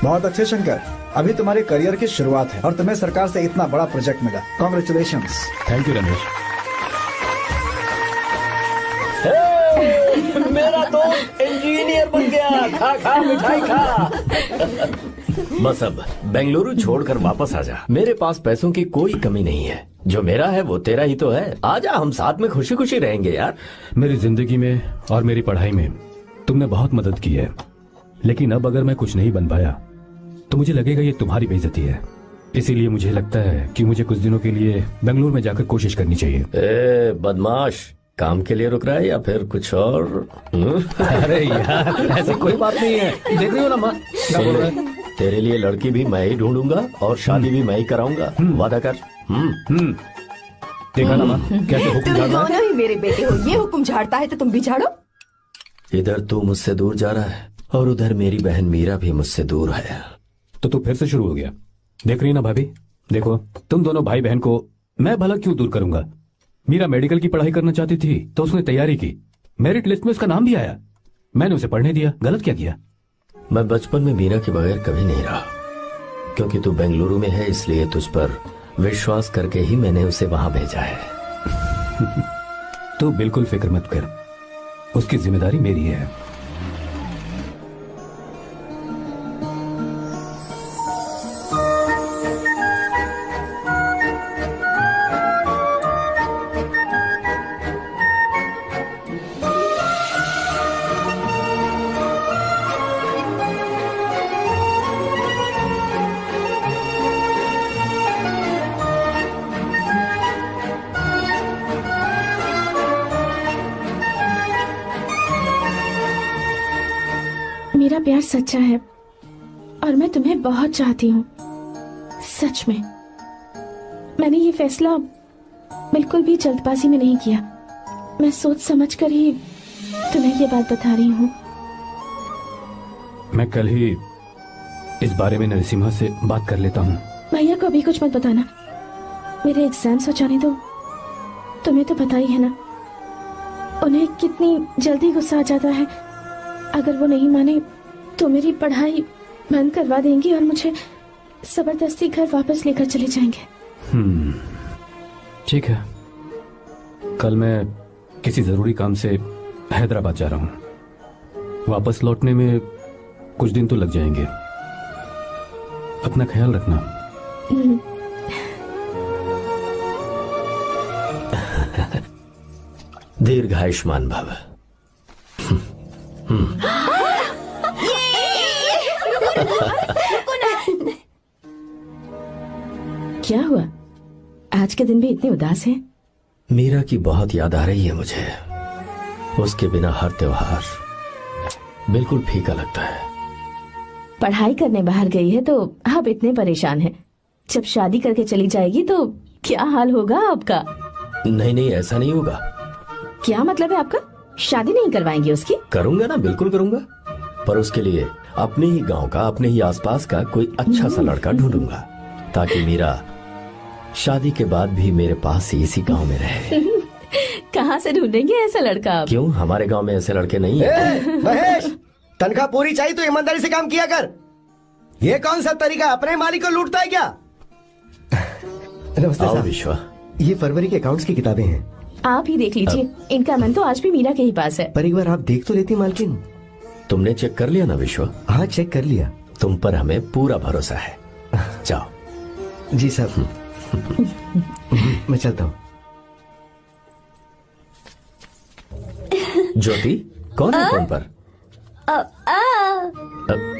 बहुत अच्छे शंकर, अभी तुम्हारे करियर की शुरुआत है और तुम्हें सरकार से इतना बड़ा प्रोजेक्ट मिला। कॉन्ग्रेचुलेशंस। Thank you Ramesh. मेरा दोस्त इंजीनियर बन गया। खा खा मिठाई खा। बस अब बेंगलुरु छोड़कर वापस आ जा। मेरे पास पैसों की कोई कमी नहीं है। जो मेरा है वो तेरा ही तो है। आजा, हम साथ में खुशी खुशी रहेंगे यार। मेरी जिंदगी में और मेरी पढ़ाई में तुमने बहुत मदद की है, लेकिन अब अगर मैं कुछ नहीं बन पाया तो मुझे लगेगा ये तुम्हारी बेइज्जती है। इसीलिए मुझे लगता है कि मुझे कुछ दिनों के लिए बेंगलुरु में जाकर कोशिश करनी चाहिए। ए बदमाश, काम के लिए रुक रहा है या फिर कुछ और? अरे यार, ऐसी कोई बात नहीं है। देख रही हो ना माँ, क्या बोल रहा है? तेरे लिए लड़की भी मैं ही ढूंढूंगा और शादी भी मैं ही कराऊंगा। वादा कर। देखा ना माँ, कैसे हुक्म तुम झाड़ रहा है? दोनों ही मेरे बेटे हो। ये हुक्म झाड़ता है तो तुम भी झाड़ो। इधर तू मुझसे दूर जा रहा है और उधर मेरी बहन मीरा भी मुझसे दूर है। तो तू फिर से शुरू हो गया। देख रही ना भाभी, देखो तुम दोनों भाई बहन को मैं भला क्यों दूर करूंगा। मीरा मेडिकल की पढ़ाई करना चाहती थी तो उसने तैयारी की, मेरिट लिस्ट में उसका नाम भी आया, मैंने उसे पढ़ने दिया। गलत क्या किया? मैं बचपन में मीरा के बगैर कभी नहीं रहा, क्योंकि तू बेंगलुरु में है इसलिए तुझ पर विश्वास करके ही मैंने उसे वहां भेजा है। तू बिल्कुल फिक्र मत कर, उसकी जिम्मेदारी मेरी है। मेरा प्यार सच्चा है और मैं तुम्हें बहुत चाहती हूँ, सच में। मैंने ये फैसला बिल्कुल भी जल्दबाजी में नहीं किया। मैं सोच समझकर ही तुम्हें ये बात बता रही हूँ। मैं कल ही इस बारे में नरसिम्हा से बात कर लेता हूँ। भैया को अभी कुछ मत बताना, मेरे एग्जाम्स हो जाने दो। तुम्हें तो पता ही है ना उन्हें कितनी जल्दी गुस्सा आ जाता है। अगर वो नहीं माने तो मेरी पढ़ाई बंद करवा देंगी और मुझे जबरदस्ती घर वापस लेकर चले जाएंगे। ठीक है, कल मैं किसी जरूरी काम से हैदराबाद जा रहा हूँ। वापस लौटने में कुछ दिन तो लग जाएंगे। अपना ख्याल रखना। दीर्घायुष्मान भव। क्या हुआ, आज के दिन भी इतने उदास हैं? मीरा की बहुत याद आ रही है मुझे। उसके बिना हर त्योहार बिल्कुल फीका लगता है। पढ़ाई करने बाहर गई है तो अब इतने परेशान है। जब शादी करके चली जाएगी तो क्या हाल होगा आपका? नहीं नहीं, ऐसा नहीं होगा। क्या मतलब है आपका? शादी नहीं करवाएंगे उसकी? करूंगा ना, बिल्कुल करूंगा, पर उसके लिए अपने ही गांव का, अपने ही आसपास का कोई अच्छा सा लड़का ढूंढूंगा ताकि मीरा शादी के बाद भी मेरे पास ही इसी गांव में रहे। कहाँ से ढूंढेंगे ऐसा लड़का आप? क्यों, हमारे गांव में ऐसे लड़के नहीं है? महेश, तनख्वाह पूरी चाहिए तो ईमानदारी से काम किया कर। ये कौन सा तरीका, अपने मालिक को लूटता है क्या? नमस्ते आओ साहब। विश्वा। ये फरवरी के अकाउंट्स की किताबें हैं। आप ही देख लीजिए, इनका मन तो आज भी मीरा के ही पास है। पर एक बार आप देख तो लेती मालकिन। तुमने चेक कर लिया ना विश्वा? हाँ चेक कर लिया। तुम पर हमें पूरा भरोसा है। जाओ। जी साहब। मैं चलता हूँ। ज्योति, कौन है फोन पर?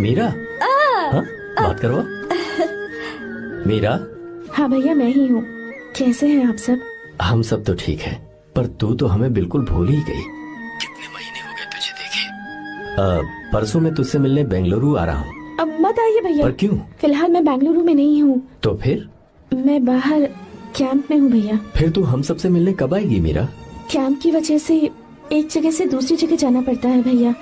मीरा? हाँ? बात करो। मीरा? हाँ भैया, मैं ही हूँ। कैसे हैं आप सब? हम सब तो ठीक हैं, पर तू तो हमें बिल्कुल भूल ही गई। कितने महीने हो गए तुझे देखे। परसों मैं तुझसे मिलने बेंगलुरु आ रहा हूँ। अब मत आइए भैया। पर क्यों? फिलहाल मैं बेंगलुरु में नहीं हूँ। तो फिर? मैं बाहर कैंप में हूँ भैया। फिर तू हम सबसे मिलने कब आएगी मीरा? कैंप की वजह से एक जगह से दूसरी जगह जाना पड़ता है भैया।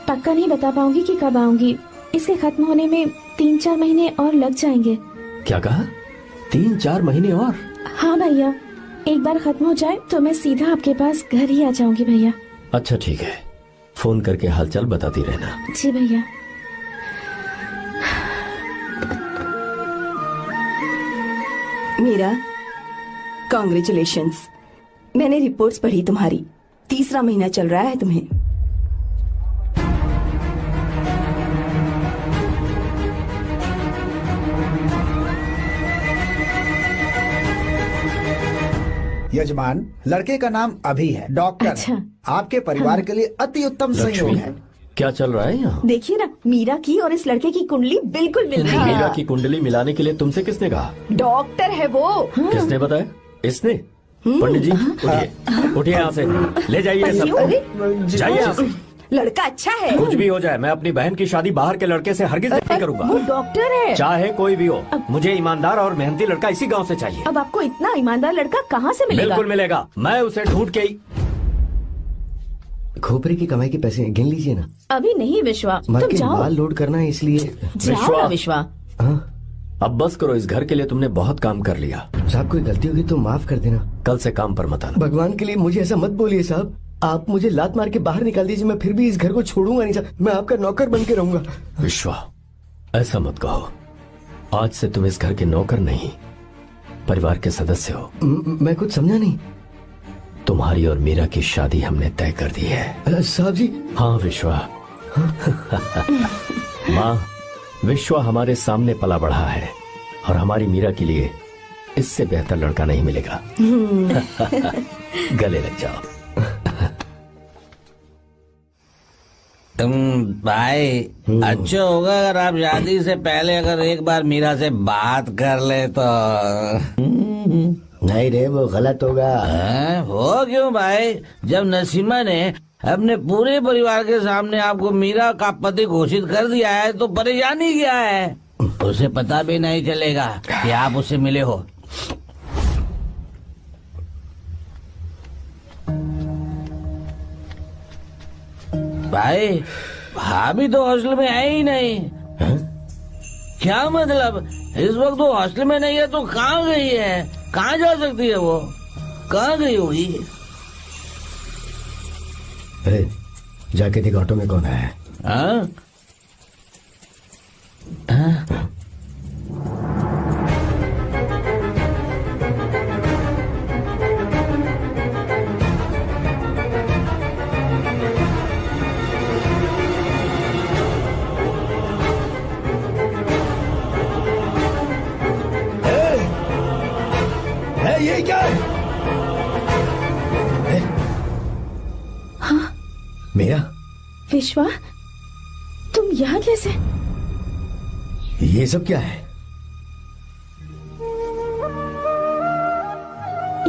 पक्का नहीं बता पाऊंगी कि कब आऊंगी। इसके खत्म होने में 3-4 महीने और लग जाएंगे। क्या कहा? 3-4 महीने और? हाँ भैया, एक बार खत्म हो जाए तो मैं सीधा आपके पास घर ही आ जाऊंगी भैया। अच्छा ठीक है, फोन करके हालचाल बताती रहना। जी भैया। मीरा, कॉन्ग्रेचुलेशंस। मैंने रिपोर्ट्स पढ़ी तुम्हारी। 3रा महीना चल रहा है तुम्हें। यजमान, लड़के का नाम अभी है, डॉक्टर। अच्छा। आपके परिवार के लिए अति उत्तम संयोग है। क्या चल रहा है यहाँ? देखिए ना, मीरा की और इस लड़के की कुंडली बिल्कुल मिल रही है। मीरा की कुंडली मिलाने के लिए तुमसे किसने कहा? डॉक्टर है वो। किसने बताया? इसने? पंडित जी उठिए, उठिए यहाँ से, ले जाइए सब, जाइए यहाँ से। लड़का अच्छा है। कुछ भी हो जाए, मैं अपनी बहन की शादी बाहर के लड़के से हरगिज नहीं करूंगा। वो डॉक्टर है। चाहे कोई भी हो, मुझे ईमानदार और मेहनती लड़का इसी गांव से चाहिए। अब आपको इतना ईमानदार लड़का कहाँ से मिलेगा? बिल्कुल मिलेगा, मैं उसे ढूंढ के ही। खोपरे की कमाई के पैसे गिन लीजिए ना। अभी नहीं विश्वा, तुम मालकिन, जाओ। माल लोड करना है इसलिए। जाओ ना विश्वा। अब बस करो, इस घर के लिए तुमने बहुत काम कर लिया। साहब कोई गलती होगी तो माफ कर देना। कल से काम पर मत आना। भगवान के लिए मुझे ऐसा मत बोलिए साहब। आप मुझे लात मार के बाहर निकाल दीजिए, मैं फिर भी इस घर को छोड़ूंगा नहीं साहब। मैं आपका नौकर बन के रहूंगा। विश्वा, ऐसा मत कहो। आज से तुम इस घर के नौकर नहीं, परिवार के सदस्य हो। मैं कुछ समझा नहीं। तुम्हारी और मीरा की शादी हमने तय कर दी है। साहब जी। हाँ विश्वा। माँ, विश्वा हमारे सामने पला बढ़ा है और हमारी मीरा के लिए इससे बेहतर लड़का नहीं मिलेगा। गले लग जाओ। तुम भाई, अच्छा होगा अगर आप शादी से पहले अगर एक बार मीरा से बात कर ले तो। नहीं रे, वो गलत होगा। वो क्यों भाई? जब नसीमा ने अपने पूरे परिवार के सामने आपको मीरा का पति घोषित कर दिया है तो परेशानी क्या है? उसे पता भी नहीं चलेगा कि आप उससे मिले हो। भाई, भाभी तो हॉस्टल में है ही नहीं। क्या मतलब? इस वक्त वो हॉस्टल में नहीं है तो कहाँ गई है? कहाँ जा सकती है वो? कहाँ गई होगी? अरे जाके देख ऑटो में कौन है। हाँ? ये क्या है? हाँ? मेरा विश्वा, तुम यहाँ कैसे? ये सब क्या है?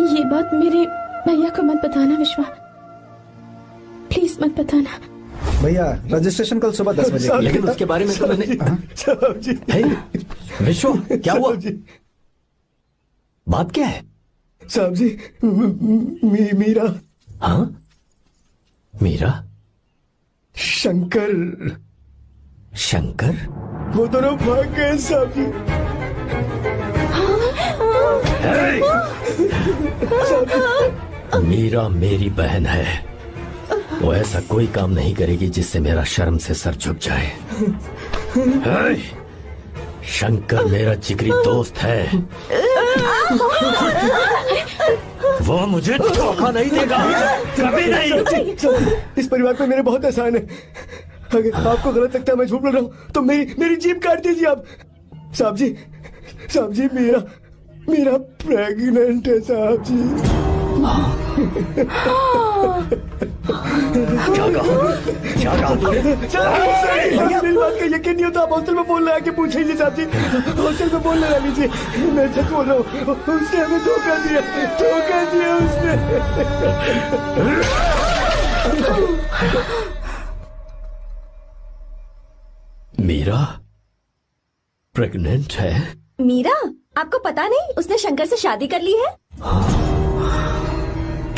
ये बात मेरे भैया को मत बताना विश्वा, प्लीज मत बताना। भैया, रजिस्ट्रेशन कल सुबह 10 बजे। लेकिन उसके बारे में तो मैंने। विश्व, क्या हुआ? बात क्या है? साहब जी, मीरा। हाँ? मीरा? शंकर। शंकर? वो दोनों भाग गए साहब जी। मीरा मेरी बहन है, वो ऐसा कोई काम नहीं करेगी जिससे मेरा शर्म से सर झुक जाए। शंकर मेरा जिगरी दोस्त है। वो मुझे धोखा नहीं देगा, कभी नहीं। इस परिवार पे मेरे बहुत एहसान है। अगर आपको गलत लगता है मैं झूठ बोल रहा हूँ तो मेरी जीभ काट दीजिए आप। साहब जी मेरा प्रेग्नेंट है साहब जी। क्या कहा तूने? मेरी बात का यकीन नहीं होता, आप हॉस्टल में फोन लगा के पूछ लीजिए साहब जी। हॉस्टल में फोन लगा लीजिए, मैं सच बोल रहा हूँ। उसने हमें धोखा दिया उसने। मीरा प्रेग्नेंट है? मीरा, आपको पता नहीं उसने शंकर से शादी कर ली है?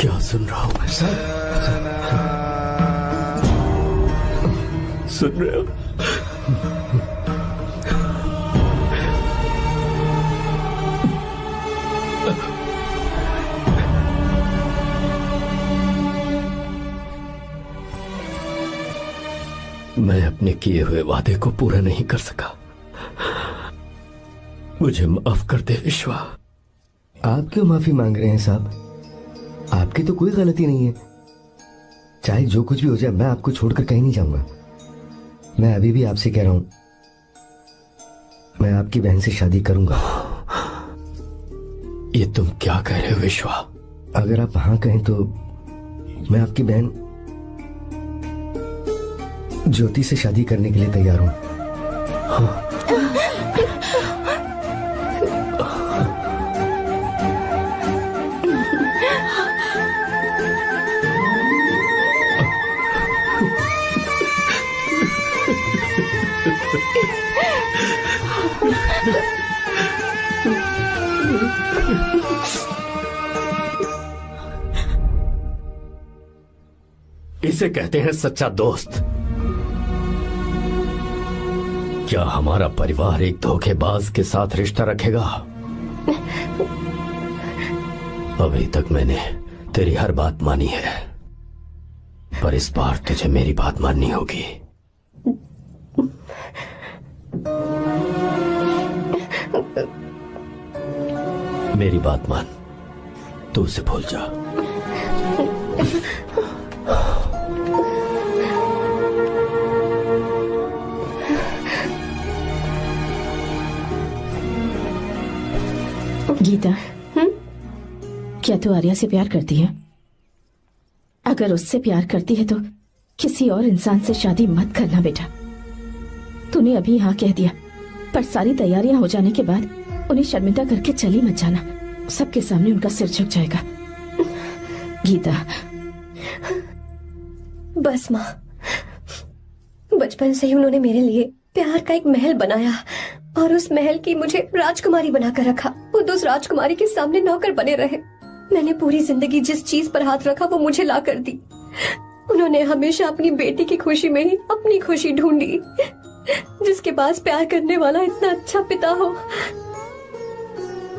क्या सुन रहा हूँ मैं? सुन रहे हो? मैं अपने किए हुए वादे को पूरा नहीं कर सका, मुझे माफ कर दे विश्वा। आप क्यों माफी मांग रहे हैं साहब? आपकी तो कोई गलती नहीं है। चाहे जो कुछ भी हो जाए, मैं आपको छोड़कर कहीं नहीं जाऊंगा। मैं अभी भी आपसे कह रहा हूं, मैं आपकी बहन से शादी करूंगा। ये तुम क्या कह रहे हो विश्वा? अगर आप हाँ कहें तो मैं आपकी बहन ज्योति से शादी करने के लिए तैयार हूं। हाँ। इसे कहते हैं सच्चा दोस्त। क्या हमारा परिवार एक धोखेबाज के साथ रिश्ता रखेगा? अभी तक मैंने तेरी हर बात मानी है, पर इस बार तुझे मेरी बात माननी होगी। मेरी बात मान, तू उसे भूल जा। गीता, क्या तू आर्या से प्यार करती है? अगर उससे प्यार करती है तो किसी और इंसान से शादी मत करना बेटा। तूने अभी हाँ कह दिया, पर सारी तैयारियां हो जाने के बाद उन्हें शर्मिंदा करके चली मत जाना, सबके सामने उनका सिर झुक जाएगा। गीता। बस माँ, बचपन से ही उन्होंने मेरे लिए प्यार का एक महल बनाया और उस महल की मुझे राजकुमारी बनाकर रखा। वो उस राजकुमारी के सामने नौकर बने रहे। मैंने पूरी जिंदगी जिस चीज पर हाथ रखा वो मुझे ला कर दी। उन्होंने हमेशा अपनी बेटी की खुशी में ही अपनी खुशी ढूंढी। जिसके पास प्यार करने वाला इतना अच्छा पिता हो,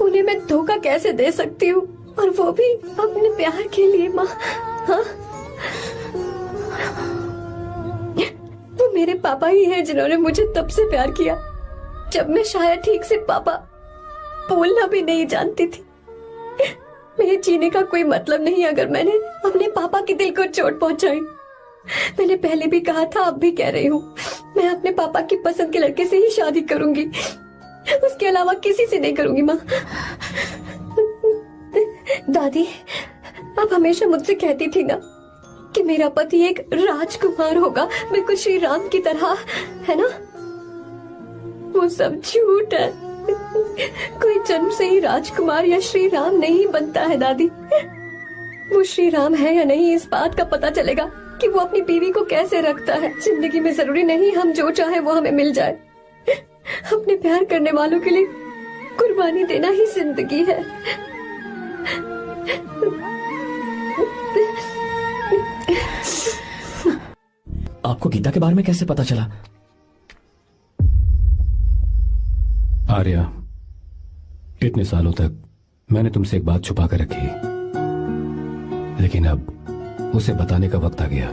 उन्हें मैं धोखा कैसे दे सकती हूँ, और वो भी अपने प्यार के लिए। माँ, हाँ, वो मेरे पापा ही हैं जिन्होंने मुझे तब से प्यार किया जब मैं शायद ठीक से पापा बोलना भी नहीं जानती थी। मेरे जीने का कोई मतलब नहीं अगर मैंने अपने पापा के दिल को चोट पहुंचाई। मैंने पहले भी कहा था, अब भी कह रही हूँ, मैं अपने पापा की पसंद के लड़के से ही शादी करूंगी, उसके अलावा किसी से नहीं करूंगी। माँ, दादी आप हमेशा मुझसे कहती थी ना कि मेरा पति एक राजकुमार होगा, बिल्कुल श्री राम की तरह, है ना? वो सब झूठ है। कोई जन्म से ही राजकुमार या श्री राम नहीं बनता है दादी। वो श्री राम है या नहीं, इस बात का पता चलेगा कि वो अपनी बीवी को कैसे रखता है। जिंदगी में जरूरी नहीं हम जो चाहे वो हमें मिल जाए। अपने प्यार करने वालों के लिए कुर्बानी देना ही जिंदगी है। आपको गीता के बारे में कैसे पता चला? आर्या, इतने सालों तक मैंने तुमसे एक बात छुपा कर रखी, लेकिन अब उसे बताने का वक्त आ गया।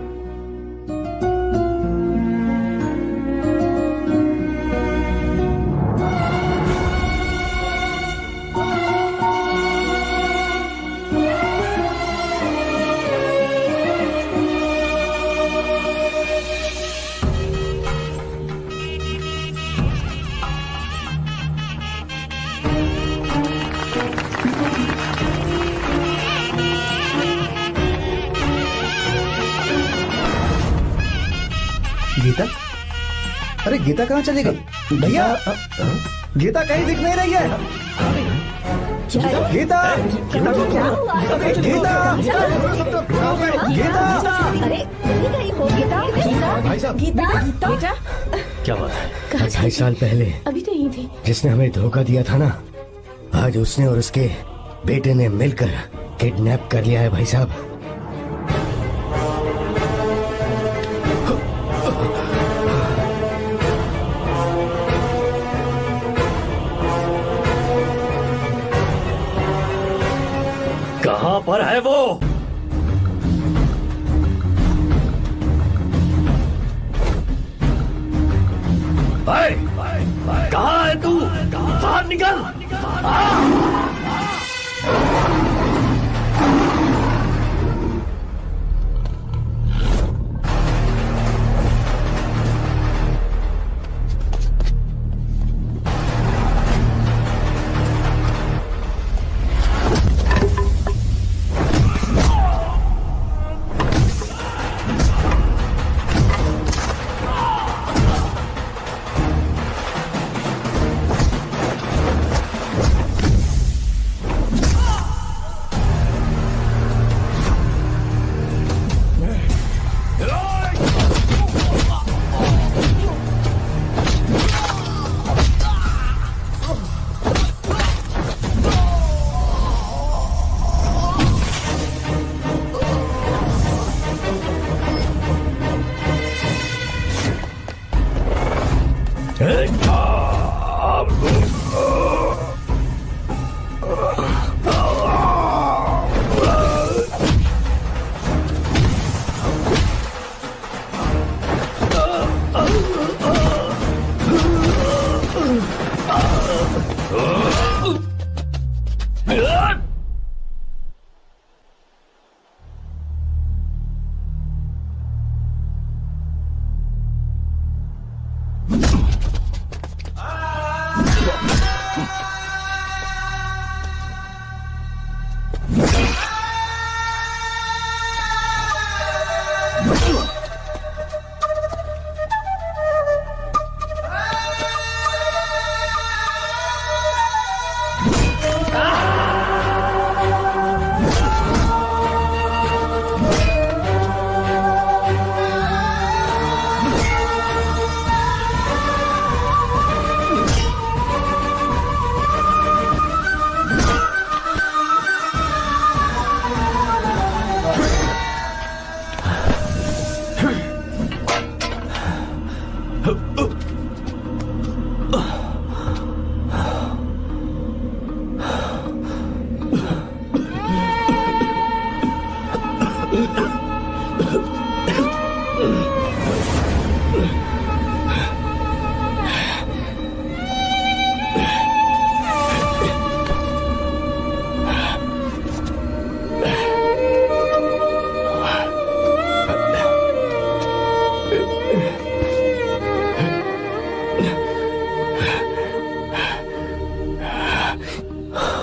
गीता? अरे गीता कहाँ चली गई भैया? गीता कहीं दिख नहीं रही है। गीता गीता भाई साहब, बेटा क्या बात है? 2.5 साल पहले अभी तो यही थी। जिसने हमें धोखा दिया था ना, आज उसने और उसके बेटे ने मिलकर किडनैप कर लिया है भाई साहब। कहाँ पर है वो? कहाँ है तू? बाहर निकल!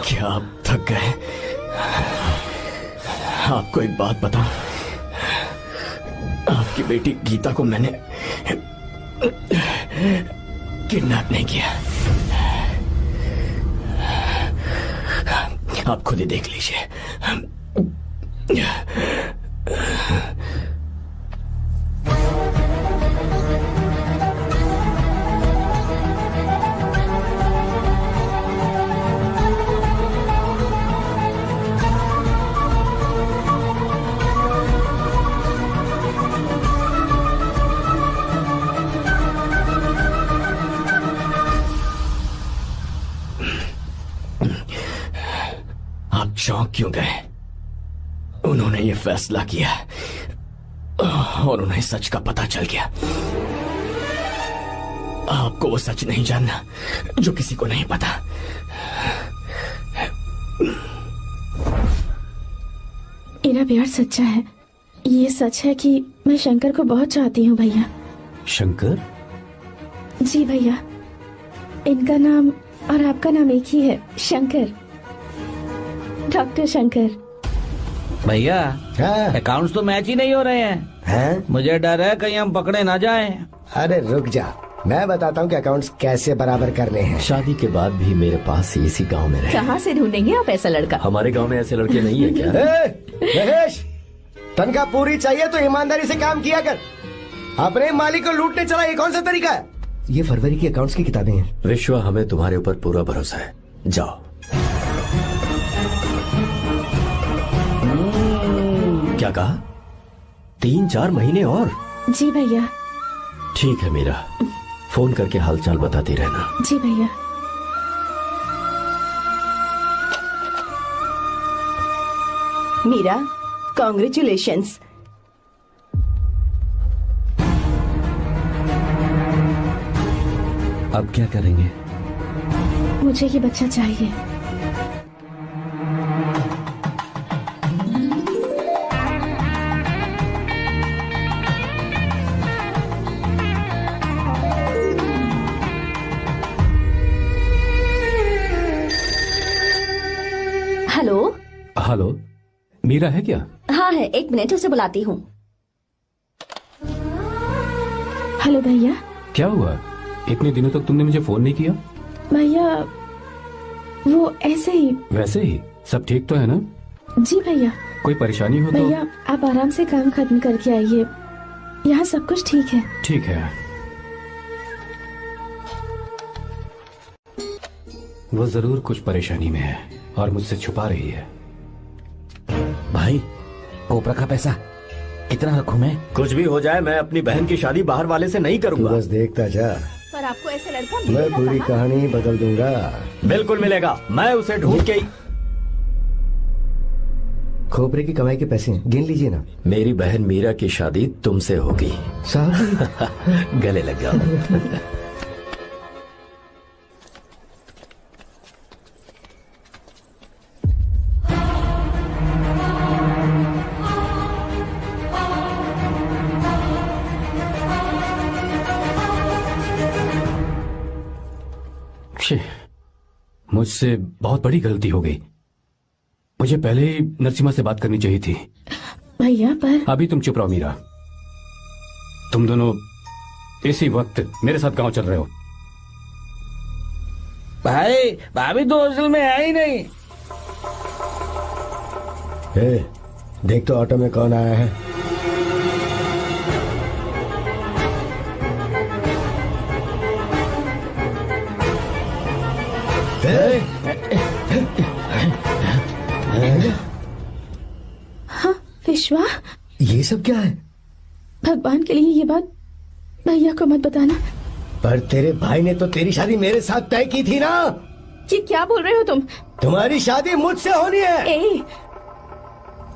क्या आप थक गए? आपको एक बात बताऊं, आपकी बेटी गीता को मैंने किडनैप नहीं किया। आप खुद ही देख लीजिए। आप चौंक क्यों गए? उन्होंने ये फैसला किया और उन्हें सच का पता चल गया। आपको वो सच नहीं जानना जो किसी को नहीं पता। मेरा प्यार सच्चा है। ये सच है कि मैं शंकर को बहुत चाहती हूँ भैया। शंकर? जी भैया, इनका नाम और आपका नाम एक ही है, शंकर, डॉक्टर शंकर। भैया अकाउंट्स तो मैच ही नहीं हो रहे हैं। हैं? मुझे डर है कहीं हम पकड़े ना जाएं। अरे रुक जा, मैं बताता हूँ कि अकाउंट्स कैसे बराबर करने हैं। शादी के बाद भी मेरे पास ही इसी गांव में रहे। कहाँ से ढूंढेंगे आप ऐसा लड़का? हमारे गांव में ऐसे लड़के नहीं है क्या? महेश, तनख्वाह पूरी चाहिए तो ईमानदारी से काम किया कर। अपने मालिक को लूटने चला, ये कौन सा तरीका है? ये फरवरी की अकाउंट्स की किताबें हैं। विश्वा, हमें तुम्हारे ऊपर पूरा भरोसा है, जाओ। क्या कहा? 3-4 महीने और? जी भैया। ठीक है मीरा, फोन करके हालचाल बताती रहना। जी भैया। मीरा, कॉन्ग्रेचुलेशंस। अब क्या करेंगे? मुझे ये बच्चा चाहिए। हेलो। हेलो, मीरा है क्या? हाँ है, 1 मिनट, उसे बुलाती हूँ। हेलो भैया। क्या हुआ? इतने दिनों तक तुमने मुझे फोन नहीं किया? भैया वो ऐसे ही। वैसे ही? सब ठीक तो है ना? जी भैया। कोई परेशानी हो तो? भैया आप आराम से काम खत्म करके आइए, यहाँ सब कुछ ठीक है। ठीक है। वो जरूर कुछ परेशानी में है और मुझसे छुपा रही है। भाई, ओपरा का पैसा कितना रखूं मैं? कुछ भी हो जाए, मैं अपनी बहन की शादी बाहर वाले से नहीं करूंगा। बस देखता जा, पर आपको ऐसे लड़का मैं मिलेगा पूरी कहाँ? कहानी बदल दूंगा। बिल्कुल मिलेगा, मैं उसे ढूंढ के ही। खोपरे की कमाई के पैसे हैं, गिन लीजिए ना। मेरी बहन मीरा की शादी तुमसे होगी। साहब गले लग जाओ। मुझसे बहुत बड़ी गलती हो गई। मुझे पहले ही नरसिम्हा से बात करनी चाहिए थी। भैया पर अभी तुम चुप रहो मीरा। तुम दोनों इसी वक्त मेरे साथ गांव चल रहे हो। भाई, भाभी तो हॉस्टल में है ही नहीं। देख तो ऑटो में कौन आया है। हाँ विश्वा, ये सब क्या है? भगवान के लिए ये बात भैया को मत बताना। पर तेरे भाई ने तो तेरी शादी मेरे साथ तय की थी ना। ये क्या बोल रहे हो तुम? तुम्हारी शादी मुझसे होनी है।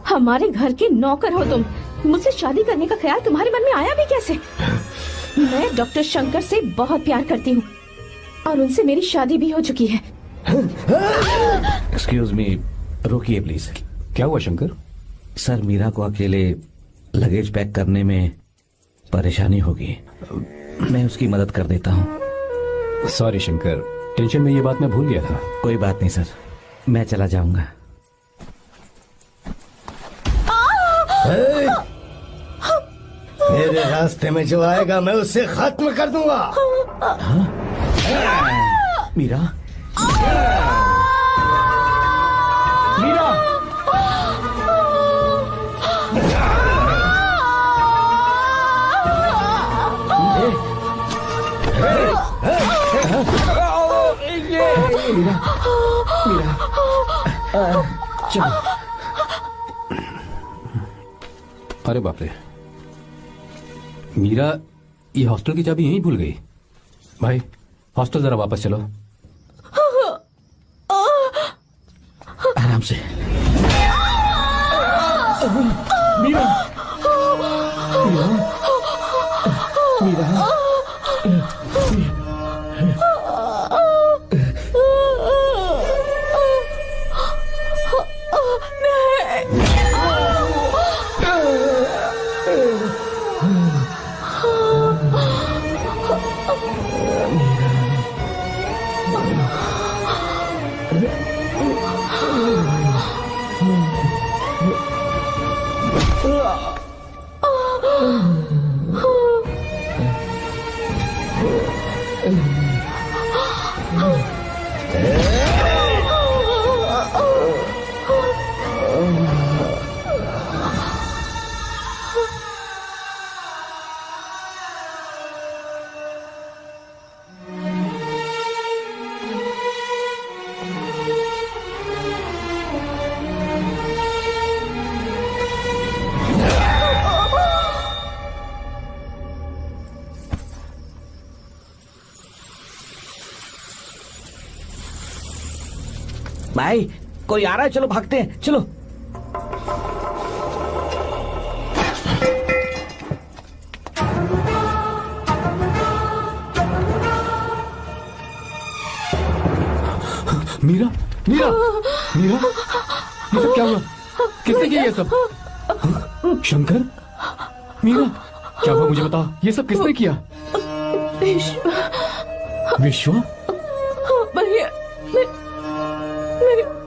हमारे घर के नौकर हो तुम, मुझसे शादी करने का ख्याल तुम्हारे मन में आया भी कैसे? मैं डॉक्टर शंकर से बहुत प्यार करती हूँ और उनसे मेरी शादी भी हो चुकी है। एक्सक्यूज मी, रोकिए प्लीज। क्या हुआ शंकर? सर, मीरा को अकेले लगेज पैक करने में परेशानी होगी, मैं उसकी मदद कर देता हूँ। सॉरी शंकर, टेंशन में ये बात मैं भूल गया था। कोई बात नहीं सर, मैं चला जाऊंगा। मेरे रास्ते में जो आएगा मैं उससे खत्म कर दूंगा। मीरा, मीरा, चलो। अरे बाप रे, मीरा ये हॉस्टल की चाबी यहीं भूल गई। भाई हॉस्टल जरा वापस चलो। आराम से। मीरा, मीरा, मीरा। भाई कोई आ रहा है, चलो भागते हैं, चलो। मीरा, मीरा, मीरा, ये सब क्या हुआ? किसने किया ये सब? शंकर, मीरा, क्या हुआ मुझे बता। ये सब किसने किया? विश्वा? भैया,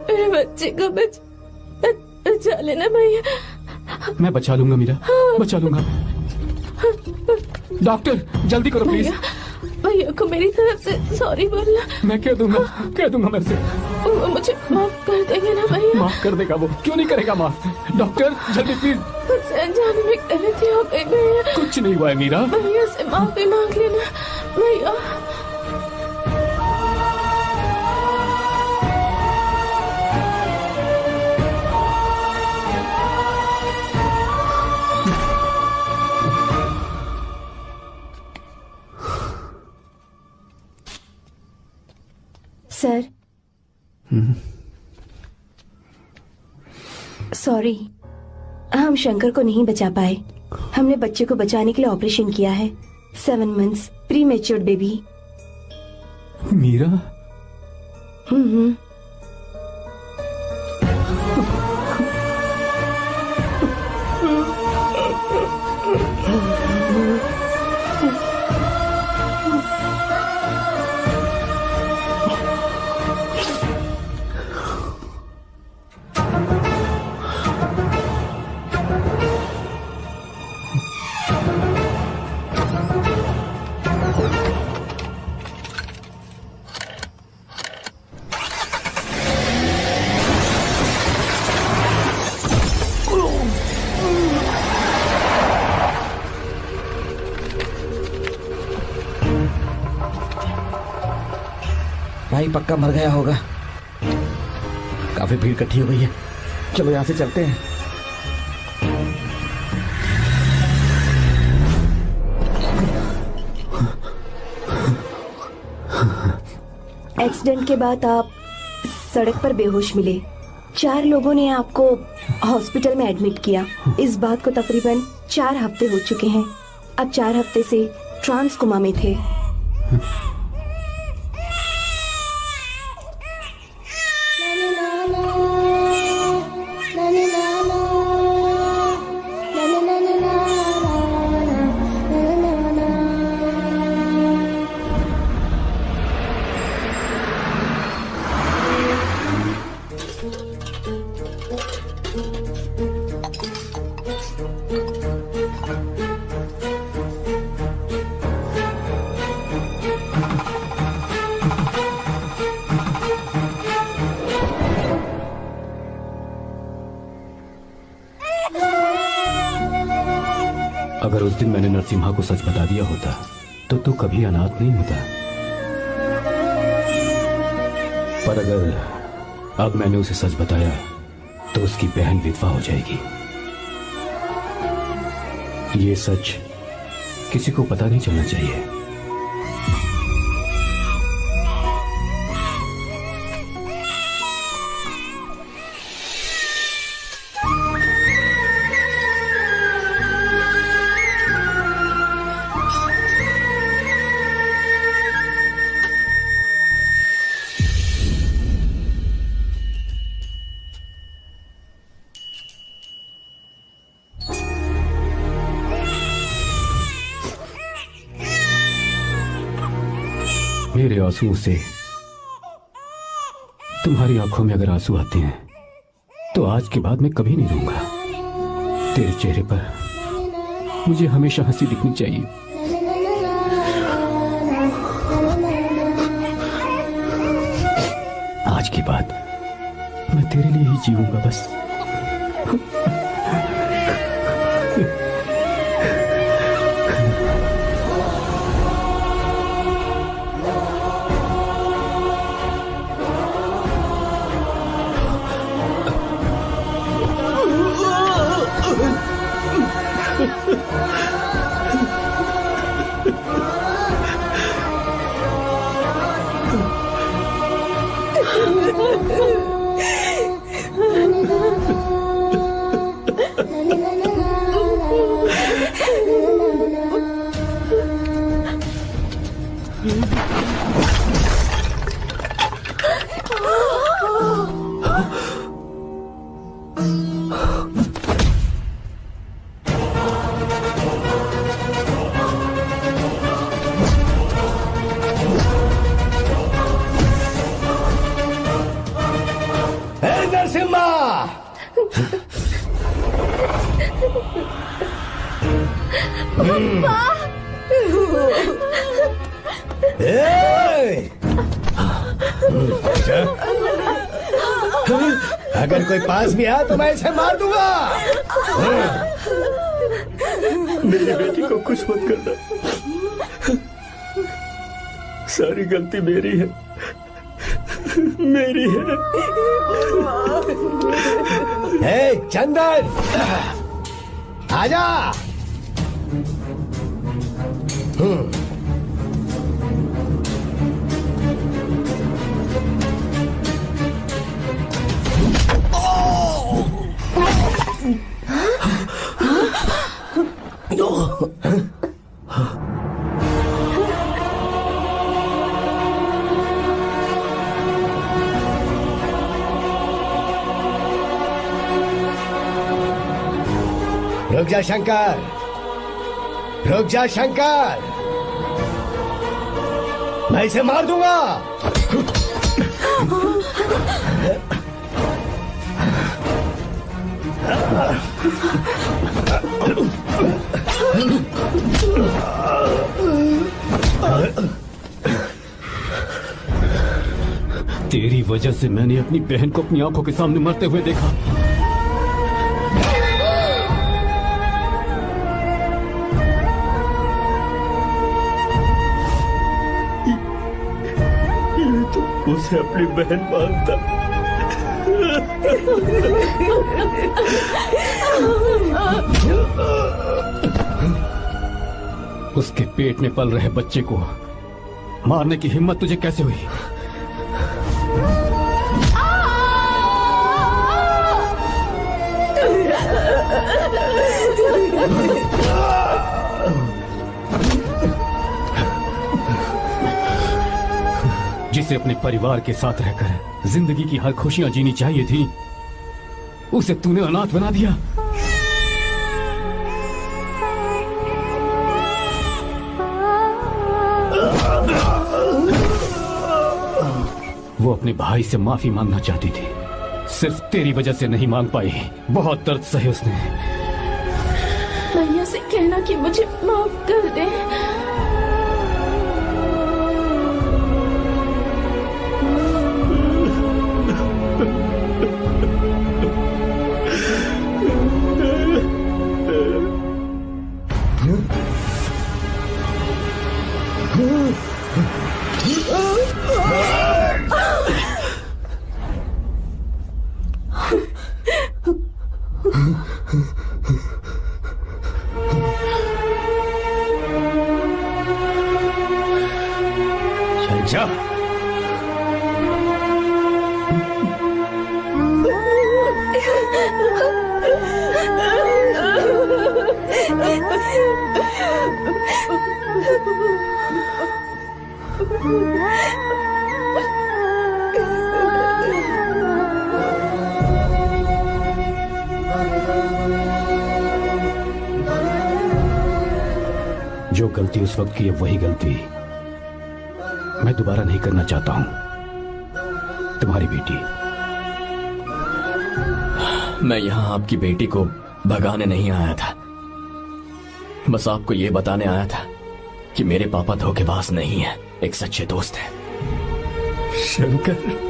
मेरे बच्चे को बचा लेना भैया। मैं बचा लूंगा मीरा, बचा लूंगा। डॉक्टर जल्दी करो प्लीज। भैया को मेरी तरफ से सॉरी बोलना। मैं कह दूंगा मैं से। वो मुझे माफ कर देंगे ना भैया? माफ कर देगा वो, क्यों नहीं करेगा माफ। डॉक्टर जल्दी प्लीज। मुझसे अनजाने में गलती हो गई भैया। कुछ नहीं हुआ है मीरा। भैया से माफी मांग लेना भैया। सर, सॉरी, हम शंकर को नहीं बचा पाए। हमने बच्चे को बचाने के लिए ऑपरेशन किया है। 7 months pre matured baby. Meera? भाई पक्का मर गया होगा। काफी भीड़ इकट्ठी हो गई है, चलो यहाँ से चलते हैं। एक्सीडेंट के बाद आप सड़क पर बेहोश मिले। 4 लोगों ने आपको हॉस्पिटल में एडमिट किया। इस बात को तकरीबन 4 हफ्ते हो चुके हैं। अब 4 हफ्ते से ट्रांस कोमा में थे। अगर उस दिन मैंने नरसिम्हा को सच बता दिया होता तो तू कभी अनाथ नहीं होता। पर अगर अब मैंने उसे सच बताया तो उसकी बहन विधवा हो जाएगी। ये सच किसी को पता नहीं चलना चाहिए। मेरे आंसुओं से तुम्हारी आंखों में अगर आंसू आते हैं तो आज के बाद मैं कभी नहीं रोऊंगा। तेरे चेहरे पर मुझे हमेशा हंसी दिखनी चाहिए। आज के बाद मैं तेरे लिए ही जीऊंगा बस। अगर कोई पास भी आया तो मैं इसे मार दूंगा। मेरी बेटी को कुछ मत करना, सारी गलती मेरी है, मेरी है। चंदन, आजा। रुक जा शंकर, रुक जा शंकर, मैं इसे मार दूंगा। तेरी वजह से मैंने अपनी बहन को अपनी आंखों के सामने मरते हुए देखा। उसे अपनी बहन मानता। उसके पेट में पल रहे बच्चे को मारने की हिम्मत तुझे कैसे हुई? जिसे अपने परिवार के साथ रहकर जिंदगी की हर खुशियां जीनी चाहिए थी, उसे तूने अनाथ बना दिया। वो अपने भाई से माफी मांगना चाहती थी, सिर्फ तेरी वजह से नहीं मांग पाई। बहुत दर्द सहे उसने। भैया से कहना कि मुझे माफ कर दे। जा। जो गलती उस वक्त की है वही गलती मैं दोबारा नहीं करना चाहता हूं। तुम्हारी बेटी। मैं यहाँ आपकी बेटी को भगाने नहीं आया था, बस आपको ये बताने आया था कि मेरे पापा धोखेबाज नहीं है, एक सच्चे दोस्त है। शंकर,